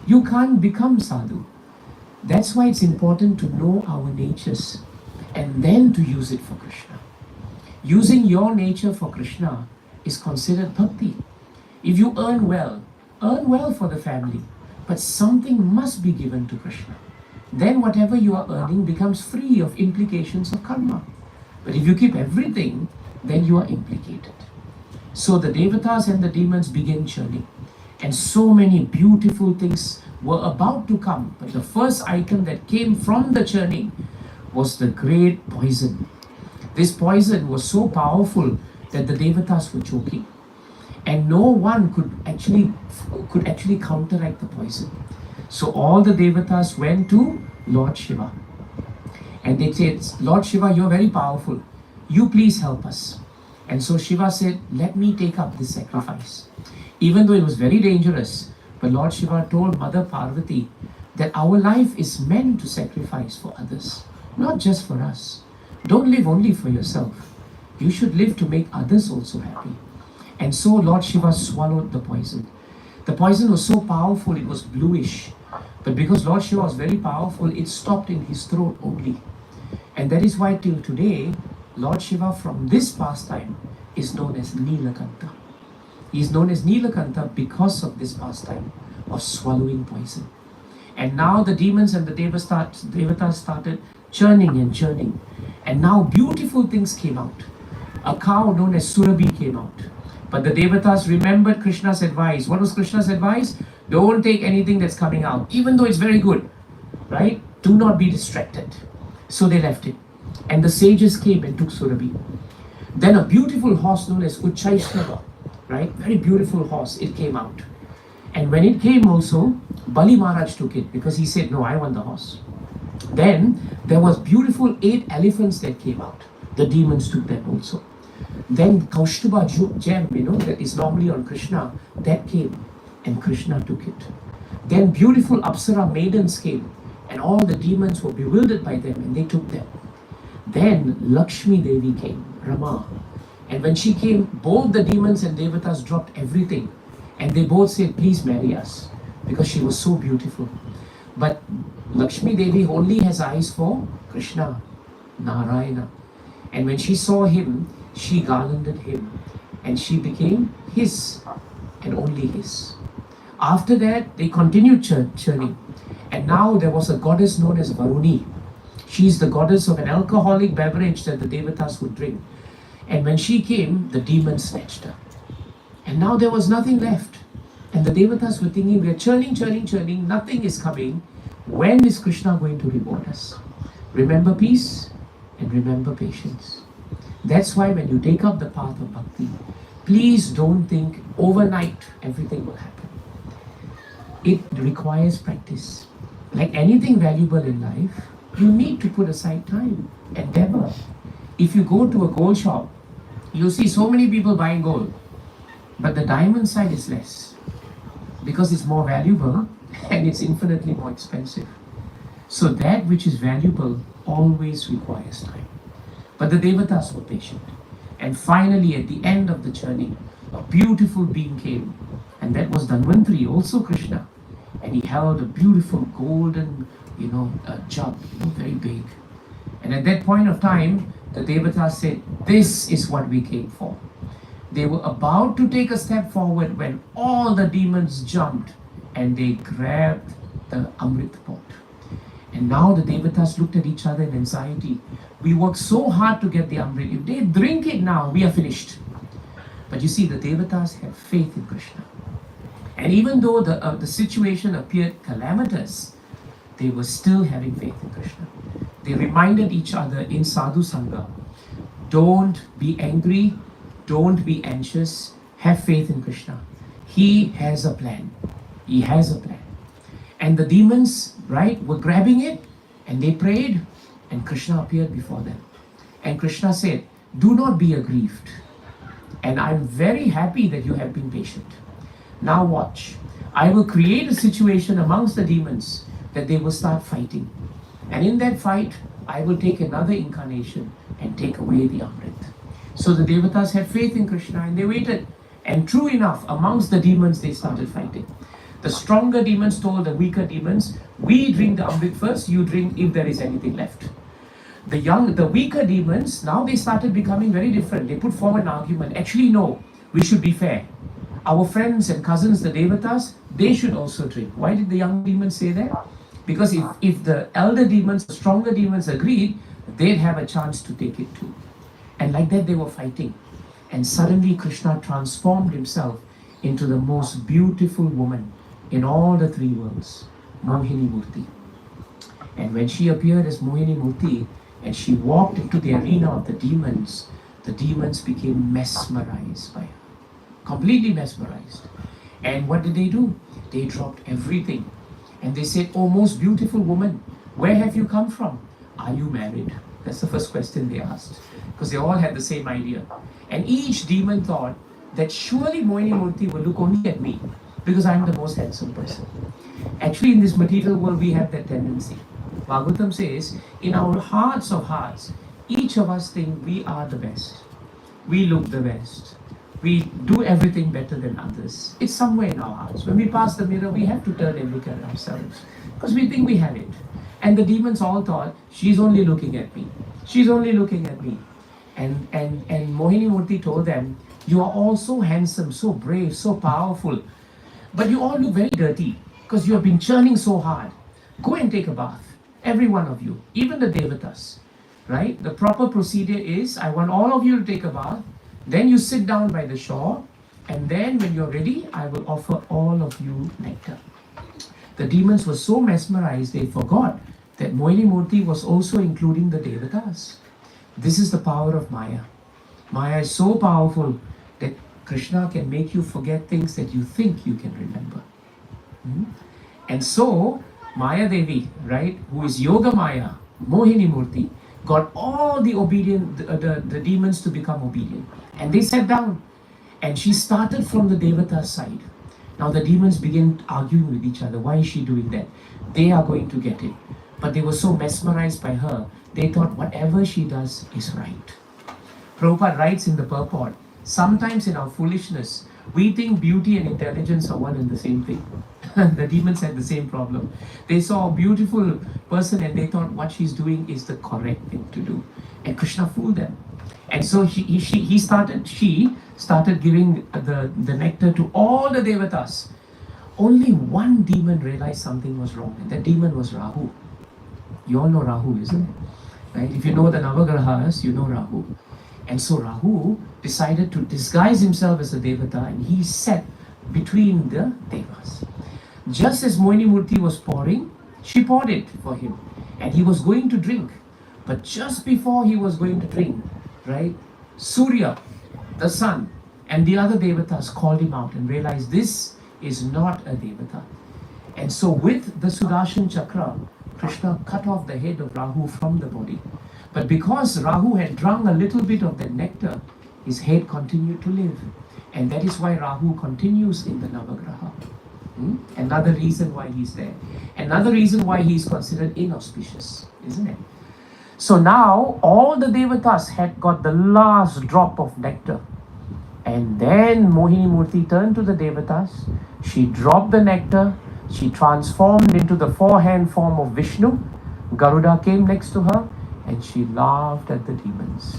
You can't become sadhu. That's why it's important to know our natures and then to use it for Krishna. Using your nature for Krishna is considered bhakti. If you earn well for the family, but something must be given to Krishna. Then whatever you are earning becomes free of implications of karma. But if you keep everything, then you are implicated. So the devatas and the demons began churning. And so many beautiful things were about to come. But the first item that came from the churning was the great poison. This poison was so powerful that the devatas were choking. And no one could actually counteract the poison. So all the devatas went to Lord Shiva. And they said, Lord Shiva, you're very powerful. You please help us. And so Shiva said, let me take up this sacrifice. Even though it was very dangerous, but Lord Shiva told Mother Parvati that our life is meant to sacrifice for others, not just for us. Don't live only for yourself. You should live to make others also happy. And so Lord Shiva swallowed the poison. The poison was so powerful, it was bluish. But because Lord Shiva was very powerful, it stopped in his throat only. And that is why till today, Lord Shiva from this pastime is known as Nilakanta. He is known as Nilakanta because of this pastime of swallowing poison. And now the demons and the devatas started churning and churning. And now beautiful things came out. A cow known as Surabhi came out. But the devatas remembered Krishna's advice. What was Krishna's advice? Don't take anything that's coming out, even though it's very good, right? Do not be distracted. So they left it. And the sages came and took Surabhi. Then a beautiful horse known as Uchchaishnava, right? Very beautiful horse, it came out. And when it came also, Bali Maharaj took it because he said, no, I want the horse. Then there was beautiful 8 elephants that came out. The demons took them also. Then Kaustuba gem, that is normally on Krishna, that came and Krishna took it. Then beautiful Apsara maidens came and all the demons were bewildered by them and they took them. Then Lakshmi Devi came, Rama. And when she came, both the demons and devatas dropped everything and they both said, please marry us, because she was so beautiful. But Lakshmi Devi only has eyes for Krishna, Narayana. And when she saw him, she garlanded him and she became his and only his. After that, they continued churning. And now there was a goddess known as Varuni. She is the goddess of an alcoholic beverage that the devatas would drink. And when she came, the demons snatched her. And now there was nothing left. And the devatas were thinking, we are churning, nothing is coming. When is Krishna going to reward us? Remember peace and remember patience. That's why when you take up the path of bhakti, please don't think overnight everything will happen. It requires practice. Like anything valuable in life, you need to put aside time, endeavor. If you go to a gold shop, you'll see so many people buying gold, but the diamond side is less because it's more valuable and it's infinitely more expensive. So that which is valuable always requires time. But the devatas were patient. And finally, at the end of the journey, a beautiful being came. And that was Dhanvantari, also Krishna. And he held a beautiful golden, jug, very big. And at that point of time, the devatas said, this is what we came for. They were about to take a step forward when all the demons jumped and they grabbed the Amrit pot. And now the devatas looked at each other in anxiety. We worked so hard to get the Amrit. If they drink it now, we are finished. But you see, the devatas have faith in Krishna. And even though the situation appeared calamitous, they were still having faith in Krishna. They reminded each other in Sadhu Sangha, don't be angry, don't be anxious, have faith in Krishna. He has a plan. He has a plan. And the demons, were grabbing it and they prayed and Krishna appeared before them. And Krishna said, do not be aggrieved. And I'm very happy that you have been patient. Now watch. I will create a situation amongst the demons that they will start fighting. And in that fight, I will take another incarnation and take away the Amrit. So the Devatas had faith in Krishna and they waited. And true enough, amongst the demons, they started fighting. The stronger demons told the weaker demons, we drink the Amrit first, you drink if there is anything left. The weaker demons, now they started becoming very different. They put forward an argument. Actually, no, we should be fair. Our friends and cousins, the Devatas, they should also drink. Why did the young demons say that? Because if the elder demons, the stronger demons agreed, they'd have a chance to take it too. And like that they were fighting. And suddenly Krishna transformed himself into the most beautiful woman in all the three worlds, Mohini Murti. And when she appeared as Mohini Murti and she walked into the arena of the demons became mesmerized by her. Completely mesmerized. And what did they do? They dropped everything. And they said, "Oh, most beautiful woman, where have you come from? Are you married?" That's the first question they asked. Because they all had the same idea. And each demon thought that surely Mohini Murti will look only at me because I'm the most handsome person. Actually, in this material world, we have that tendency. Bhagavatam says, in our hearts of hearts, each of us think we are the best. We look the best. We do everything better than others. It's somewhere in our hearts. When we pass the mirror, we have to turn and look at ourselves because we think we have it. And the demons all thought, she's only looking at me. She's only looking at me. And Mohini Murti told them, you are all so handsome, so brave, so powerful, but you all look very dirty because you have been churning so hard. Go and take a bath, every one of you, even the Devatas, right? The proper procedure is, I want all of you to take a bath, then you sit down by the shore, and then when you're ready, I will offer all of you nectar. The demons were so mesmerized, they forgot that Mohini Murti was also including the Devatas. This is the power of Maya. Maya is so powerful that Krishna can make you forget things that you think you can remember. And so, Maya Devi, right, who is Yoga Maya, Mohini Murti, got all the the demons to become obedient. And they sat down. And she started from the Devata side. Now the demons began arguing with each other. Why is she doing that? They are going to get it. But they were so mesmerized by her, they thought whatever she does is right. Prabhupada writes in the purport, sometimes in our foolishness, we think beauty and intelligence are one and the same thing. The demons had the same problem. They saw a beautiful person and they thought what she's doing is the correct thing to do. And Krishna fooled them. And so she started giving the nectar to all the Devatas. Only one demon realized something was wrong, and that demon was Rahu. You all know Rahu, isn't it? Right? If you know the Navagrahas, you know Rahu. And so Rahu decided to disguise himself as a Devata, and he sat between the Devas. Just as Mohini Murti was pouring, she poured it for him. And he was going to drink. But just before he was going to drink, right, Surya, the sun, and the other Devatas called him out and realized this is not a Devata. And so with the Sudarshan Chakra, Krishna cut off the head of Rahu from the body. But because Rahu had drunk a little bit of that nectar, his head continued to live. And that is why Rahu continues in the Navagraha. Another reason why he's there. Another reason why he's considered inauspicious, isn't it? So now all the Devatas had got the last drop of nectar. And then Mohini Murti turned to the Devatas. She dropped the nectar. She transformed into the four-hand form of Vishnu. Garuda came next to her and she laughed at the demons.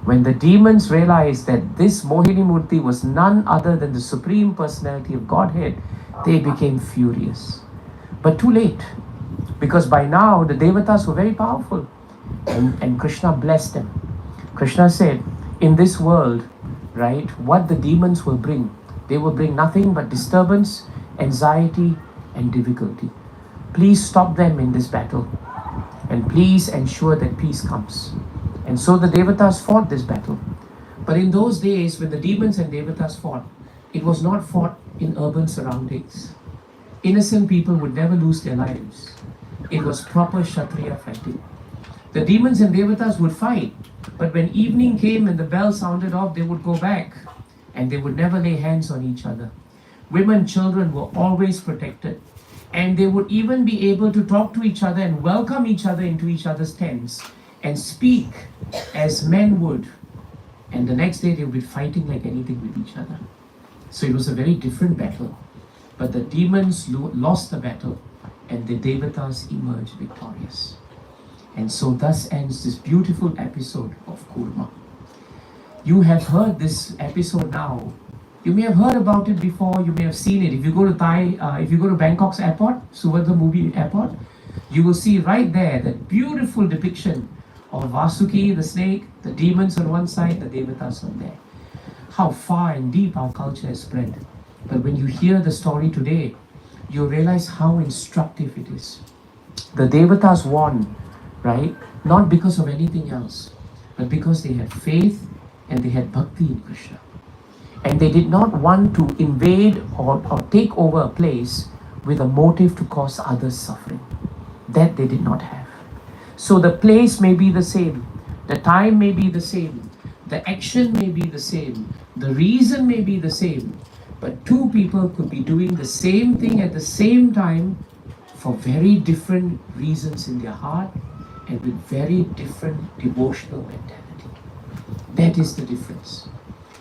When the demons realized that this Mohini Murti was none other than the Supreme Personality of Godhead, they became furious. But too late, because by now the Devatas were very powerful. And Krishna blessed them. Krishna said, in this world, right, what the demons will bring, they will bring nothing but disturbance, anxiety, and difficulty. Please stop them in this battle. And please ensure that peace comes. And so the Devatas fought this battle. But in those days, when the demons and Devatas fought, it was not fought in urban surroundings. Innocent people would never lose their lives. It was proper Kshatriya fighting. The demons and Devatas would fight, but when evening came and the bell sounded off, they would go back and they would never lay hands on each other. Women, children were always protected. And they would even be able to talk to each other and welcome each other into each other's tents and speak as men would. And the next day they would be fighting like anything with each other. So it was a very different battle. But the demons lost the battle and the Devatas emerged victorious. And so thus ends this beautiful episode of Kurma. You have heard this episode now. You may have heard about it before, you may have seen it. If you go to if you go to Bangkok's airport, Suvarna movie airport, you will see right there that beautiful depiction of Vasuki, the snake, the demons on one side, the Devatas on there. How far and deep our culture has spread. But when you hear the story today, you realize how instructive it is. The Devatas won, right? Not because of anything else, but because they had faith and they had bhakti in Krishna. And they did not want to invade or take over a place with a motive to cause others suffering. That they did not have. So the place may be the same, the time may be the same, the action may be the same, the reason may be the same, but two people could be doing the same thing at the same time for very different reasons in their heart and with very different devotional mentality. That is the difference.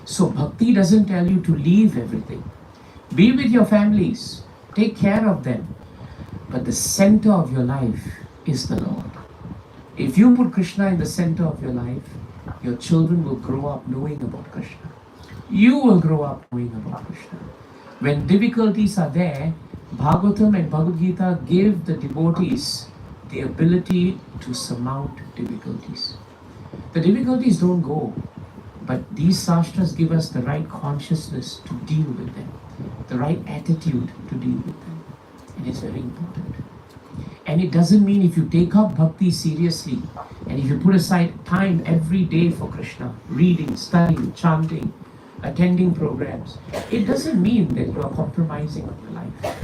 So bhakti doesn't tell you to leave everything. Be with your families, take care of them, but the center of your life is the Lord. If you put Krishna in the center of your life, your children will grow up knowing about Krishna. You will grow up knowing about Krishna. When difficulties are there, Bhagavatam and Bhagavad Gita give the devotees the ability to surmount difficulties. The difficulties don't go, but these sastras give us the right consciousness to deal with them, the right attitude to deal with them. And it's very important. And it doesn't mean if you take up bhakti seriously, and if you put aside time every day for Krishna, reading, studying, chanting, attending programs, it doesn't mean that you are compromising on your life.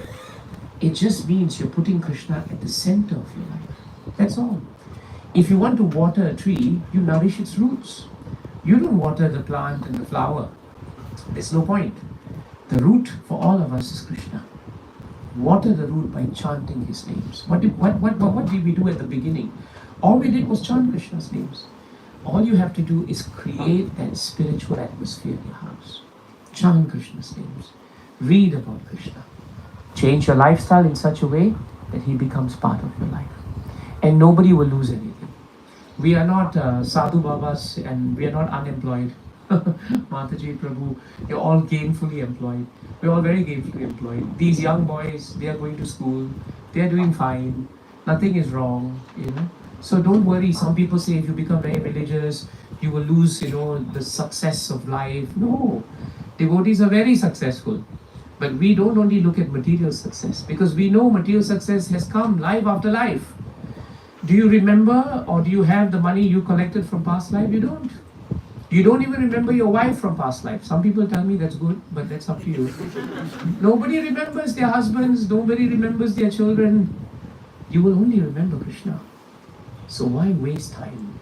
It just means you're putting Krishna at the center of your life. That's all. If you want to water a tree, you nourish its roots. You don't water the plant and the flower. There's no point. The root for all of us is Krishna. Water the root by chanting his names. What did we do at the beginning? All we did was chant Krishna's names. All you have to do is create that spiritual atmosphere in your house. Chant Krishna's names. Read about Krishna. Change your lifestyle in such a way that he becomes part of your life. And nobody will lose anything. We are not sadhu babas and we are not unemployed. Mataji, Prabhu, you're all gainfully employed. We're all very gainfully employed. These young boys, they are going to school. They are doing fine. Nothing is wrong, you know. So don't worry. Some people say if you become very religious, you will lose, the success of life. No. Devotees are very successful. But we don't only look at material success, because we know material success has come life after life. Do you remember or do you have the money you collected from past life? You don't. You don't even remember your wife from past life. Some people tell me that's good, but that's up to you. Nobody remembers their husbands, nobody remembers their children. You will only remember Krishna. So why waste time?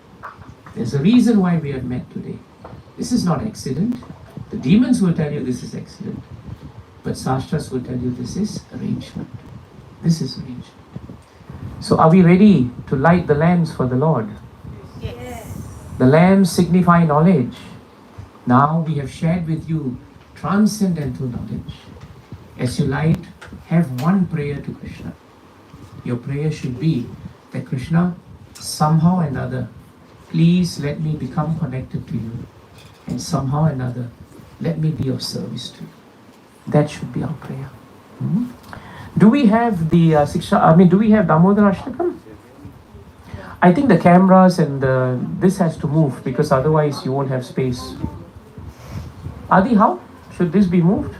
There's a reason why we have met today. This is not accident. The demons will tell you this is accident. But Sastras will tell you this is arrangement. This is arrangement. So are we ready to light the lamps for the Lord? Yes. The lamps signify knowledge. Now we have shared with you transcendental knowledge. As you light, have one prayer to Krishna. Your prayer should be that Krishna, somehow or another, please let me become connected to you. And somehow or another, let me be of service to you. That should be our prayer. Do we have the do we have Damodar Ashtakam? I think the cameras and this has to move because otherwise you won't have space. Adi, how? Should this be moved?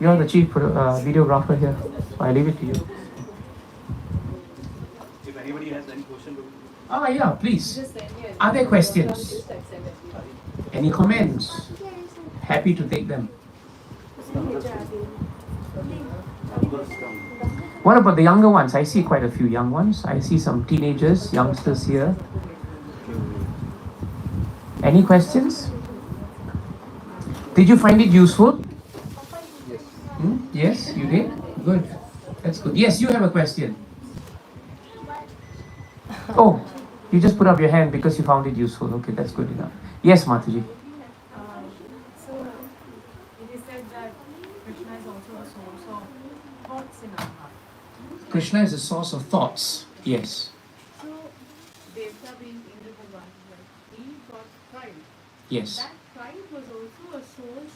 You're the chief videographer here. So I leave it to you. If anybody has any question, Yeah, please. Are there questions? Any comments? Happy to take them. What about the younger ones? I see quite a few young ones. I see some teenagers, youngsters here. Any questions? Did you find it useful? Yes. Yes, you did? Good. That's good. Yes, you have a question. Oh, you just put up your hand because you found it useful. Okay, that's good enough. Yes, Mataji. So it is said that Krishna is also a source of thoughts in our heart. Krishna is a source of thoughts. Yes. So Devta being Indra Bhagwan, like he got pride. Yes. That pride was also a source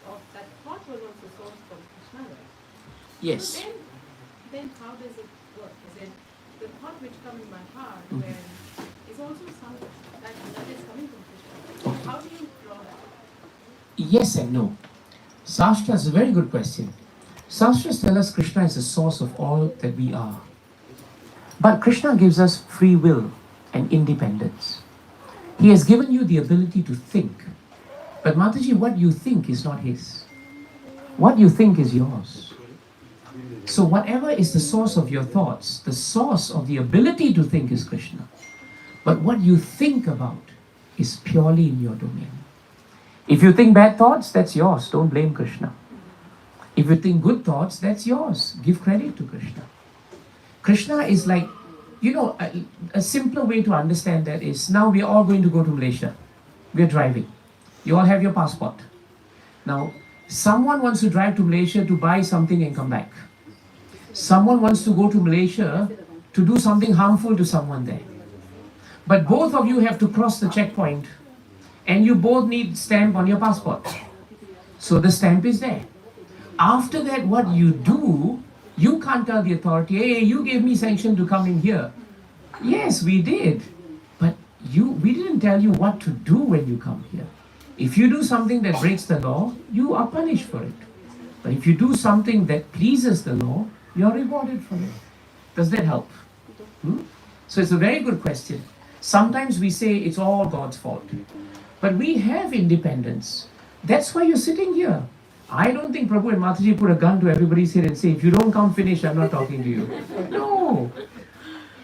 of that thought was also a source for Krishna, right? Yes. So then how does it work? Is it the thought which comes in my heart Mhm. where is also some that is coming from Krishna? How do you draw that? Yes and no. Shastra is a very good question. Shastras tell us Krishna is the source of all that we are. But Krishna gives us free will and independence. He has given you the ability to think. But Mataji, what you think is not his. What you think is yours. So whatever is the source of your thoughts, the source of the ability to think is Krishna. But what you think about is purely in your domain. If you think bad thoughts, that's yours. Don't blame Krishna. If you think good thoughts, that's yours. Give credit to Krishna. Krishna is like, a simpler way to understand that is, now we are all going to go to Malaysia. We are driving. You all have your passport. Now, someone wants to drive to Malaysia to buy something and come back. Someone wants to go to Malaysia to do something harmful to someone there. But both of you have to cross the checkpoint and you both need stamp on your passport. So the stamp is there. After that, what you do, you can't tell the authority, hey, you gave me sanction to come in here. Yes, we did. But we didn't tell you what to do when you come here. If you do something that breaks the law, you are punished for it. But if you do something that pleases the law, you're rewarded for it. Does that help? So it's a very good question. Sometimes we say it's all God's fault. But we have independence. That's why you're sitting here. I don't think Prabhu and Mataji put a gun to everybody's head and say, if you don't come finish, I'm not talking to you. No.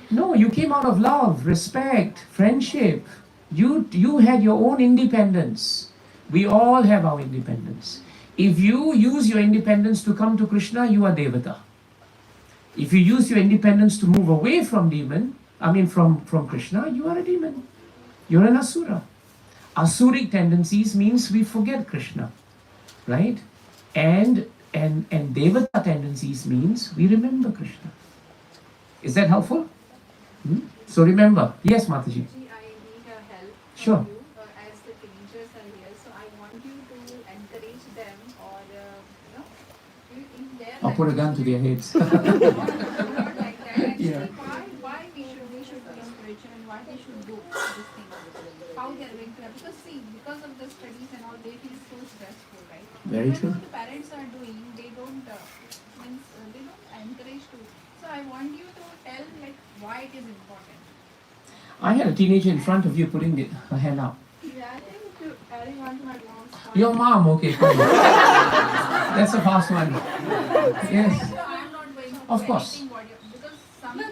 No, you came out of love, respect, friendship. You had your own independence. We all have our independence. If you use your independence to come to Krishna, you are Devata. If you use your independence to move away from from Krishna, you are a demon. You're an asura. Asuric tendencies means we forget Krishna, right? And Devata tendencies means we remember Krishna. Is that helpful? So remember, yes, Mataji. I need a help Sure. from you as the teenagers are here. So I want you to encourage them or in their I'll put a gun to their heads. not like that. Actually, Yeah. why we should be spiritual and why they should do this thing. How they are going to have, because of the studies and all they feel so stressful, right? Very Even true. though the parents are doing, they don't encourage to. So I want you to tell why it is important. I had a teenager in front of you putting her hand up. Yeah, I think adding on to my mom's point. Your mom, okay, fine. That's a fast one. Yes. So I'm not going to Of do course. anything what you because sometimes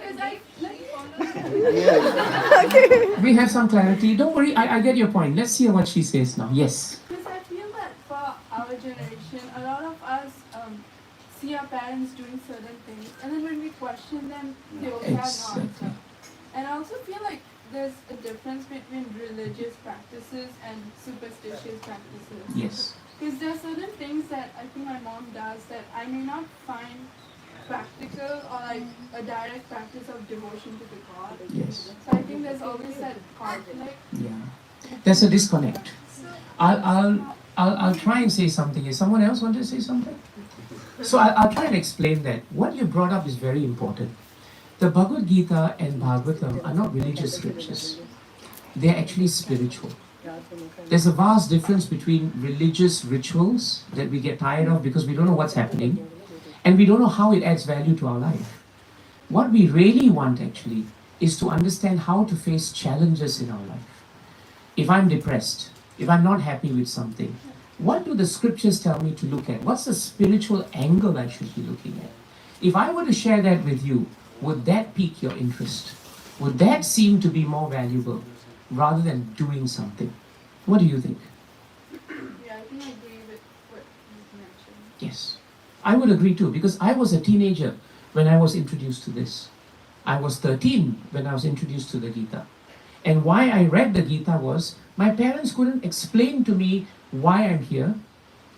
We have some clarity. Don't worry, I get your point. Let's hear what she says now. Yes. Because I feel that for our generation, a lot of us see our parents doing certain things, and then when we question them, they also have no Exactly. answer. And I also feel like there's a difference between religious practices and superstitious practices. Yes. Because there are certain things that I think my mom does that I may not find practical or like a direct practice of devotion to the God. Yes. So I think there's always that conflict. Yeah. There's a disconnect. I'll try and say something. Is someone else want to say something? So I'll try and explain that. What you brought up is very important. The Bhagavad Gita and Bhagavatam are not religious scriptures. They're actually spiritual. There's a vast difference between religious rituals that we get tired of because we don't know what's happening and we don't know how it adds value to our life. What we really want actually is to understand how to face challenges in our life. If I'm depressed, if I'm not happy with something, what do the scriptures tell me to look at? What's the spiritual angle I should be looking at? If I were to share that with you, would that pique your interest? Would that seem to be more valuable rather than doing something? What do you think? Yeah, I think I agree with what you mentioned. Yes. I would agree too, because I was a teenager when I was introduced to this. I was 13 when I was introduced to the Gita. And why I read the Gita was, my parents couldn't explain to me why I'm here,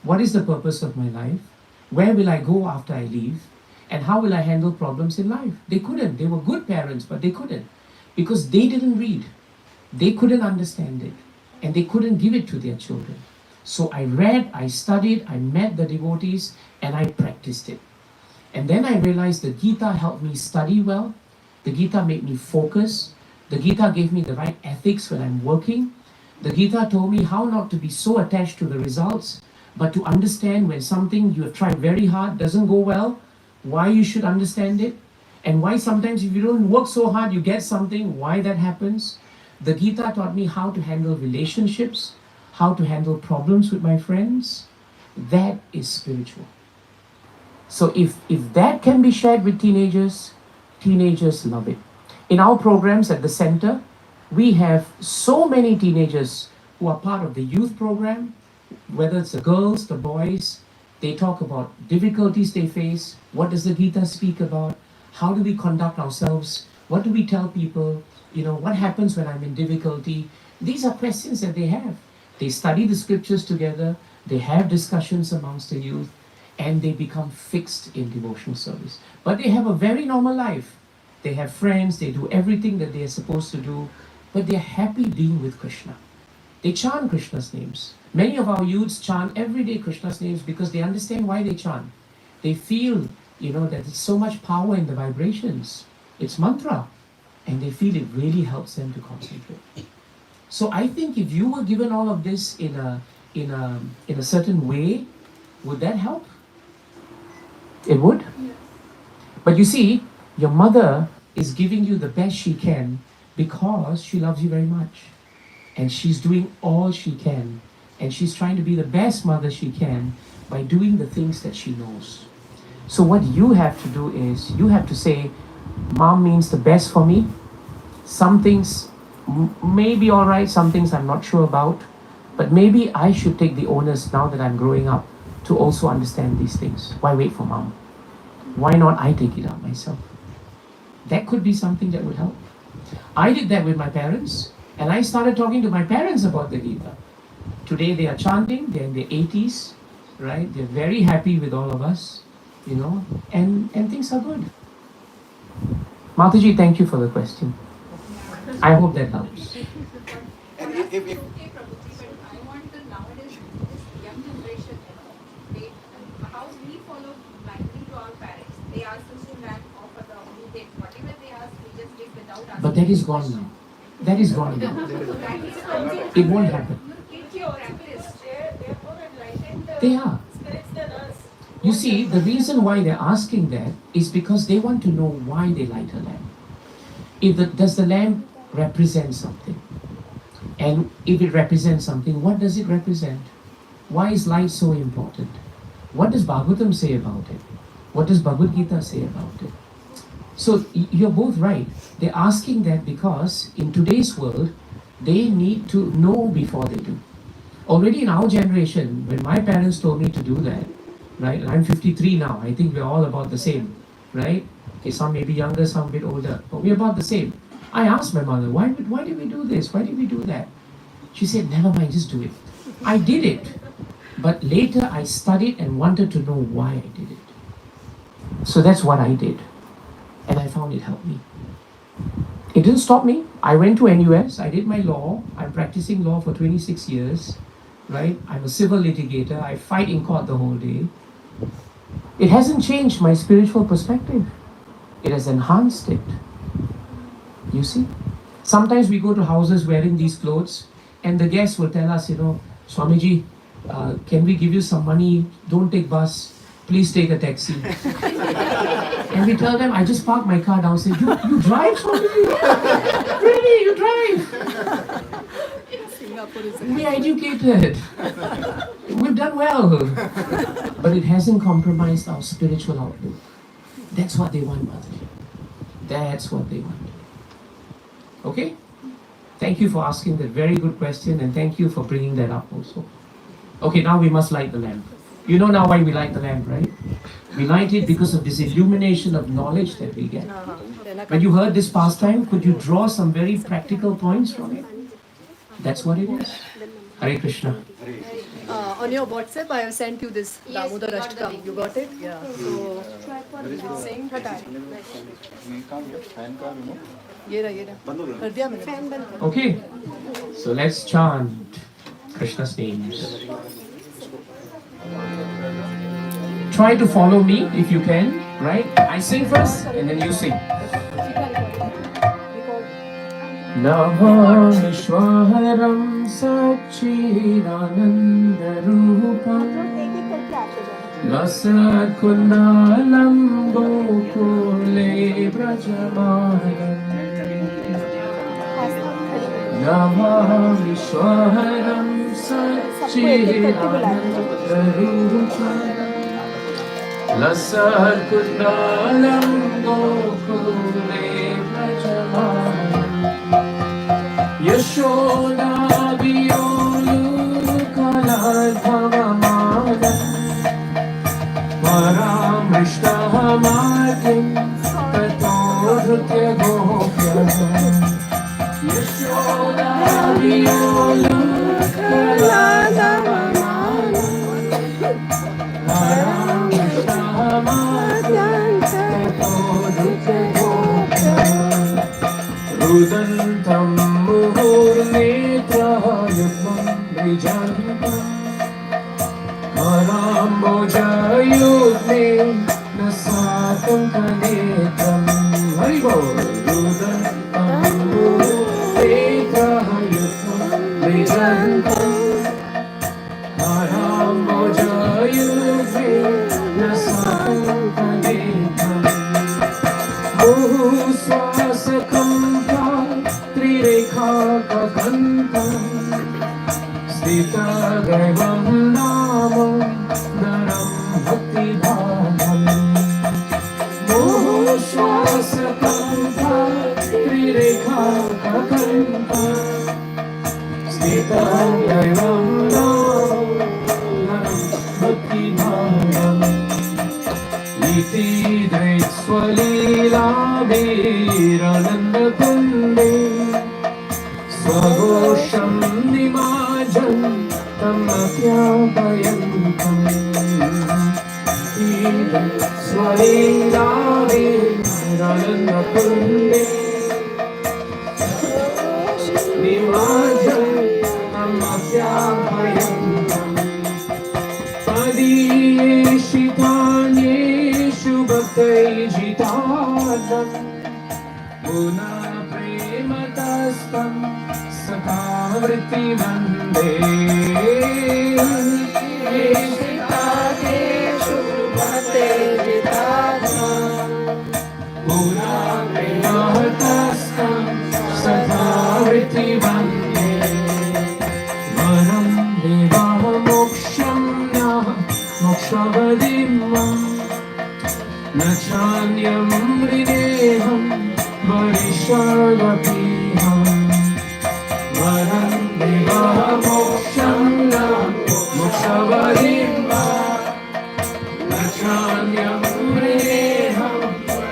what is the purpose of my life, where will I go after I leave, and how will I handle problems in life. They couldn't. They were good parents, but they couldn't. Because they didn't read. They couldn't understand it. And they couldn't give it to their children. So I read, I studied, I met the devotees, and I practiced it. And then I realized the Gita helped me study well. The Gita made me focus. The Gita gave me the right ethics when I'm working. The Gita told me how not to be so attached to the results, but to understand when something you have tried very hard doesn't go well, why you should understand it, and why sometimes if you don't work so hard, you get something, why that happens. The Gita taught me how to handle relationships, how to handle problems with my friends. That is spiritual. So if that can be shared with teenagers, teenagers love it. In our programs at the center, we have so many teenagers who are part of the youth program, whether it's the girls, the boys. They talk about difficulties they face. What does the Gita speak about? How do we conduct ourselves? What do we tell people? What happens when I'm in difficulty? These are questions that they have. They study the scriptures together. They have discussions amongst the youth. And they become fixed in devotional service. But they have a very normal life. They have friends. They do everything that they are supposed to do. But they are happy being with Krishna. They chant Krishna's names. Many of our youths chant every day Krishna's names because they understand why they chant. They feel, that there's so much power in the vibrations. It's mantra. And they feel it really helps them to concentrate. So I think if you were given all of this in a certain way, would that help? It would? Yes. But you see, your mother is giving you the best she can because she loves you very much. And she's doing all she can. And she's trying to be the best mother she can by doing the things that she knows. So what you have to do is, you have to say, Mom means the best for me. Some things may be alright, some things I'm not sure about. But maybe I should take the onus now that I'm growing up to also understand these things. Why wait for Mom? Why not I take it up myself? That could be something that would help. I did that with my parents, and I started talking to my parents about the Gita. Today they are chanting, they're in their 80s, right? They're very happy with all of us, and things are good. Mataji, thank you for the question. I hope that helps. And if okay, Prabhuji, but I want to nowadays this young generation, they how we follow blindly to our parents. They ask us to rank offer the we take whatever they ask, we just take without asking. But that is gone now. That is gone now. So that is something It won't happen. your kids practice. They're more enlightened They are. spirits than us. You see, the reason why they're asking that is because they want to know why they light a lamp. Does the lamp represent something? And if it represents something, what does it represent? Why is light so important? What does Bhagavatam say about it? What does Bhagavad Gita say about it? So you're both right. They're asking that because in today's world, they need to know before they do. Already in our generation, when my parents told me to do that, right? And I'm 53 now. I think we're all about the same, right? Okay, some may be younger, some a bit older, but we're about the same. I asked my mother, why did we do this? Why did we do that? She said, never mind, just do it. I did it. But later I studied and wanted to know why I did it. So that's what I did. And I found it helped me. It didn't stop me. I went to NUS, I did my law. I'm practicing law for 26 years, right? I'm a civil litigator. I fight in court the whole day. It hasn't changed my spiritual perspective. It has enhanced it. You see? Sometimes we go to houses wearing these clothes and the guests will tell us, Swamiji, can we give you some money? Don't take bus. Please take a taxi. And we tell them, I just parked my car downstairs. You drive, Swamiji? Really? You drive? Singapore is We're educated. We've done well. But it hasn't compromised our spiritual outlook. That's what they want, Mataji. That's what they want. Okay? Thank you for asking that very good question, and thank you for bringing that up also. Okay, now we must light the lamp. You know now why we light the lamp, right? We light it because of this illumination of knowledge that we get. When you heard this pastime, could you draw some very practical points from it? That's what it is. Hare Krishna. On your WhatsApp, I have sent you this Damodar we got the Ashtakam. link. You got it? Yeah. So, Sing Hatari. ये रहा कर दिया मैंने fan बंद कर Okay. So let's chant Krishna's names. Try to follow me if you can, right? I sing first and then you sing. Namo Vishwaharam Sachidanandarupam Lasat Kundalam Gokule Brajamalam Namo Vishwaharam Sachidanandarupam Lasat Kundalam Gokule Brajamalam Yashoda Viyolu Kaladhavamalam Paramrishta Hamatim Tato Nritya Gopya Yashoda Viyolu Kaladhavamalam Paramrishta Hamatim Tato Nritya Gopya Rudantam Muhurnetrayutmam Vijantam Karambojayudne Nasatam Kanetram Haribol Rudantam Muhurnetrayutmam Vijantam Karambojayudne Nasatam Kanetram Muhuswasakam Trireka Kakantam Stita Gaivam Namam Dharam Bhakti Bhavam Muhuswasakam Trireka Kakantam Stita Gaivam Namam Dharam Bhakti Bhavam Iti Dret Swalila Virananda Kunde Swagosham Nimajam Tamakyapayantam Iti Dret Swalila Virananda Kunde Nimajam Tamakyapayantam Padiyeshitanyeshu bhaktaijitanam Guna prematastam satavritti vande Yeshitanyeshu bhaktaijitanam Guna prematastam satavritti vande Varam deva moksham Mokshavadimam Nachanyam Rineham Varishadapiham Varam Deva Moksham Mokshavadimam Nachanyam Rineham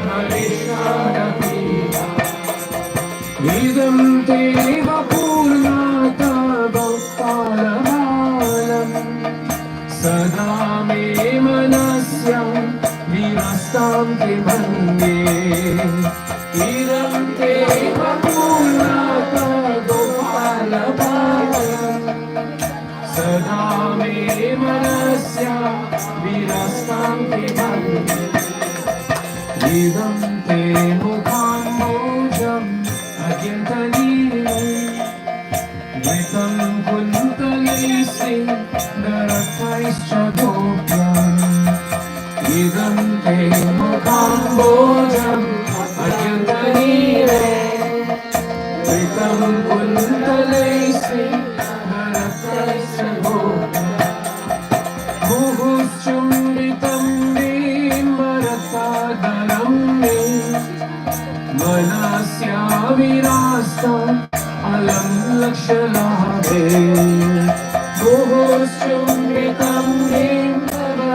Varishadapiham Idam Teva Purnata Bhaktalahalam Sada me manasyam virastam te manye Idam te vapurnata gopalabhalam Sada me manasyam virastam te manye Idam te mukham mojam adyantanile Vitam kuntalisi Narathayischa gopyam Idam te mukhambojam Adyantanire Vitam kuntalisi Narathayischa gopyam Muhuschumritam vimbaratadaram me Manasya virastam alam lakshalabhe Muhuschumritam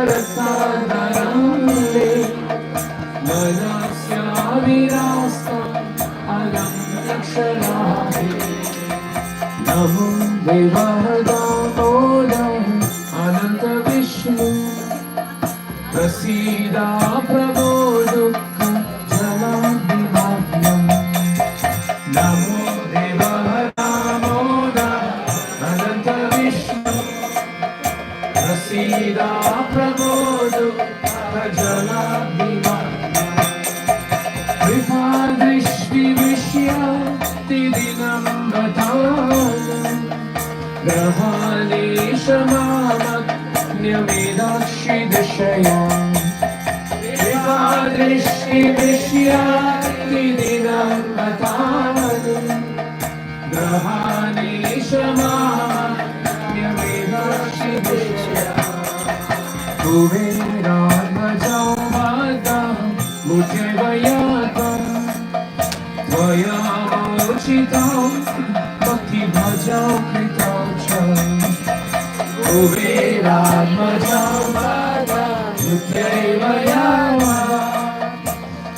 करतारङ्गे मनस्या विरास्तं अलं लक्षणाहि नमो देवदामोदर अनन्त विष्णु प्रसीदा प्रभो दुःखं जलाभिवाद्यम् नमो देवदामोदर अनन्त विष्णु प्रसीदा प्रभो दुःखं जलाभिवाद्यम् कृपा दृष्टिविष्यति दिनं गताम् ग्रहाणि क्षमामज्ञमेदाक्षि दशया कृपा दृष्टिविष्यति दिनं गताम् ग्रहाणि क्षमामज्ञमेदाक्षि दशया कुबेरात्मजौ वादं मुझवयातं त्वयामोचितं भक्तिभजौ कृतौ च कुबेरात्मजौ वादं मुझवयातं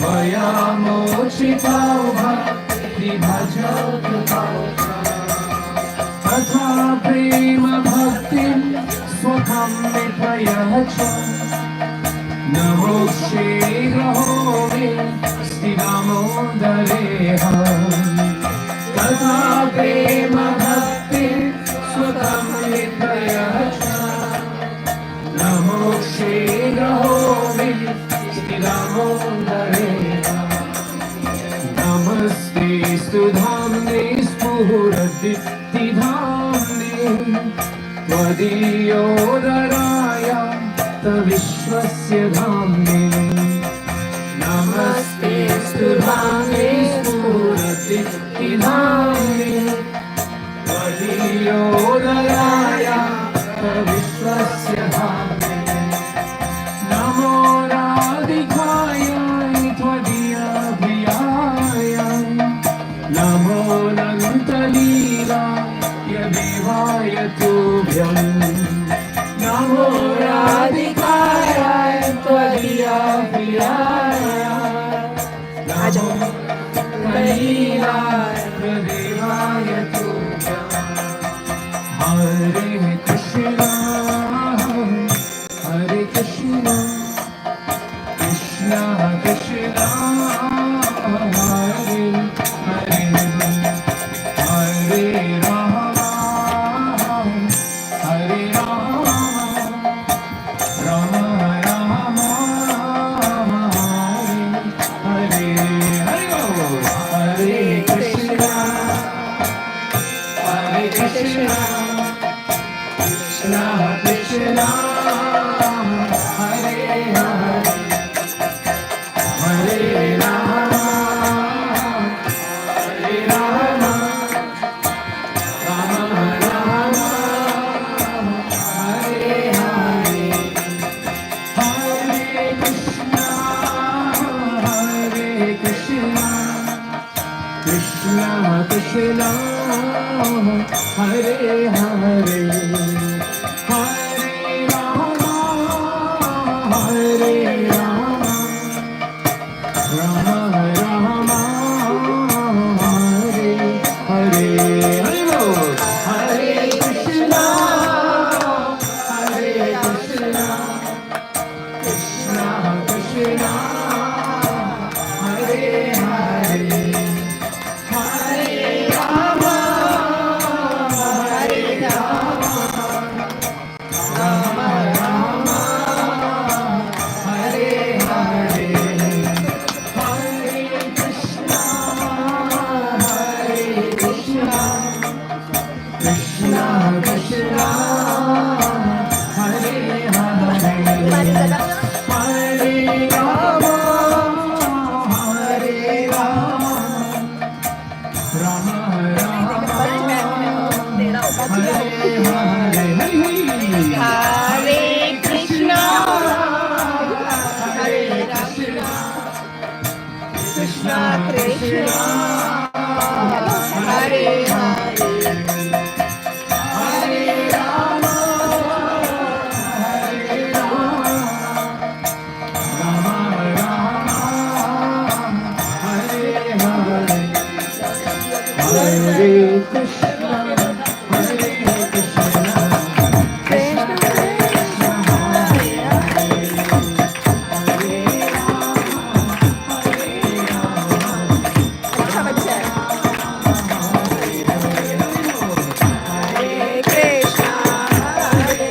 त्वयामोचितं भक्तिभजौ कृतौ च तथा प्रेम भक्तिं स्वकं विप्रयः च न मोक्षे ग्रहो मे स्थिरामोदरेऽहम् तथा प्रेम भक्ति स्वकं विप्रयः च न मोक्षे ग्रहो मे स्थिरामोदरेऽहम् नमस्ते स्तुधाम्ने स्फुरदीप्तिधाम्ने त्वदीयोदराय विश्वस्य धाम्ने नमस्ते स्तुधाम्ने स्फुरदीप्तिधाम्ने त्वदीयोदराय विश्वस्य धाम्ने नमो राधिकाय त्वदीयप्रियाय नमो अनन्तलीलाय देवाय तुभ्यम् नमो राधिकाय त्वदीयप्रियाय नमो अनन्तलीलाय देवाय तुभ्यम् हरे कृष्णा कृष्णा कृष्णा हरे हरे हरे राम हरे राम राम राम हरे हरे हरे कृष्णा कृष्णा कृष्णा हरे हरे हरे राम राम राम हरे हरे हरे कृष्णा कृष्णा कृष्णा हरे हरे हरे राम राम राम हरे हरे हरे बोल हरे कृष्णा कृष्णा कृष्णा हरे हरे हरे राम राम राम हरे हरे हरे कृष्णा अच्छा बच्चा है हरे कृष्णा हरे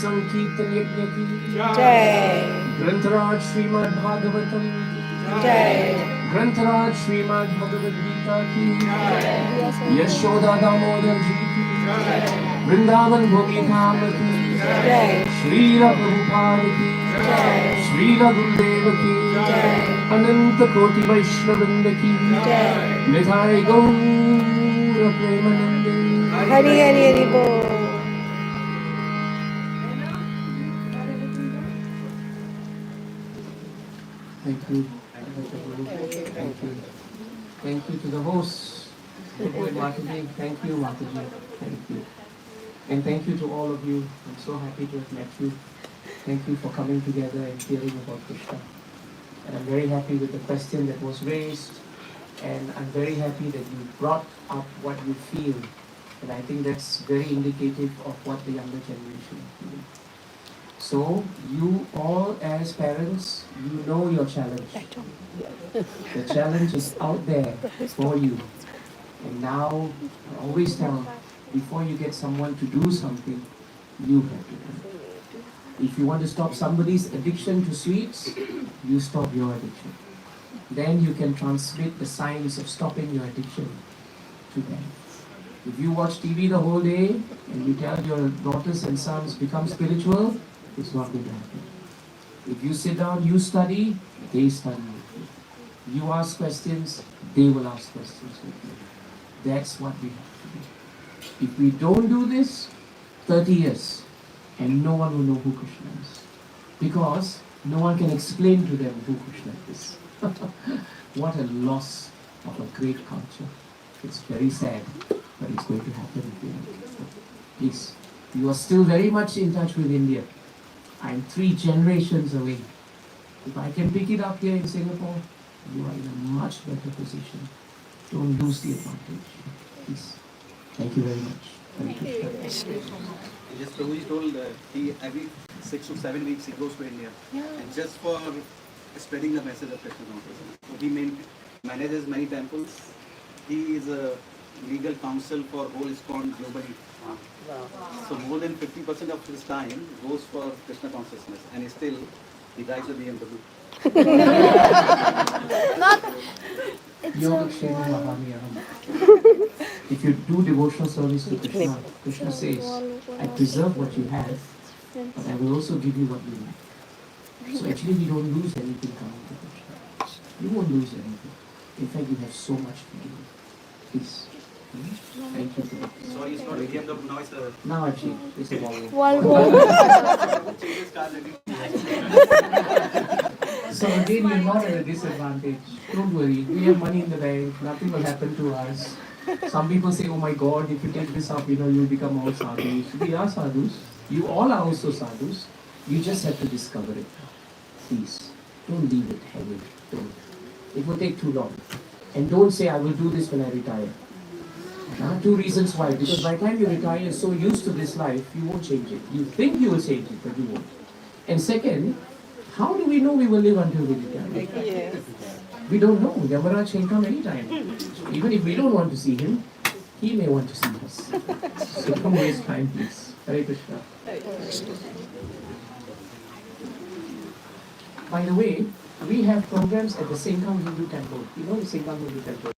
संकीर्तन यज्ञ की जय ग्रंथराज श्रीमद् भागवतम जय ग्रंथराज श्रीमद् भगवद गीता की यशोदा दामोदर जी की वृंदावन भूमि धाम की जय श्रील प्रभुपाद की श्रील गुरुदेव की अनंत कोटि वैष्णवृंद की निधाय गौर प्रेमानंद। हरि हरि हरि बोल। Thank you. Thank you. Thank you to the hosts, Prabhu and Mataji. Thank you, Mataji. Thank you. And thank you to all of you. I'm so happy to have met you. Thank you for coming together and hearing about Krishna. And I'm very happy with the question that was raised. And I'm very happy that you brought up what you feel. And I think that's very indicative of what the younger generation feel. So, you all as parents, you know your challenge. The challenge is out there for you. And now, I always tell, before you get someone to do something, you have to do it. If you want to stop somebody's addiction to sweets, you stop your addiction. Then you can transmit the science of stopping your addiction to them. If you watch TV the whole day and you tell your daughters and sons become spiritual, it's not going to happen. If you sit down, you study, they study with you. You ask questions, they will ask questions with you. That's what we have to do. If we don't do this, 30 years, and no one will know who Krishna is. Because no one can explain to them who Krishna is. What a loss of a great culture. It's very sad, but it's going to happen again. Please, you are still very much in touch with India. I'm 3 generations away. If I can pick it up here in Singapore, you are in a much better position. Don't lose the advantage. Please. Thank you very much. Thank you. Just Prabhuji told he every 6 to 7 weeks he goes to India, and just for spreading the message of Krishna consciousness. So he manages many temples. He is a legal counsel for whole ISKCON globally. So more than 50% of his time goes for Krishna consciousness, and he drives a BMW. Yogakshema Mahamiyam. If you do devotional service to Krishna, Krishna says, I preserve what you have, but I will also give you what you need. So actually we don't lose anything coming to Krishna. You won't lose anything. In fact, you have so much to give. Please. Thank you for that. Sorry, it's not a BMW, now it's a... Now I've changed. It's a Volvo. changes car every 2 years. So again, we're not at a disadvantage. Don't worry. We have money in the bank. Nothing will happen to us. Some people say, oh my God, if you take this up, you'll become all sadhus. We are sadhus. You all are also sadhus. You just have to discover it. Please, don't leave it hanging. Don't. It will take too long. And don't say, I will do this when I retire. 2 reasons why. Because by the time you retire, you're so used to this life, you won't change it. You think you will change it, but you won't. And second, how do we know we will live until we retire? Yes. We don't know. Yamaraj can come anytime. Even if we don't want to see him, he may want to see us. So don't waste time, please. Hare Krishna. By the way, we have programs at the Sengkang Hindu Temple. You know the Sengkang Hindu Temple?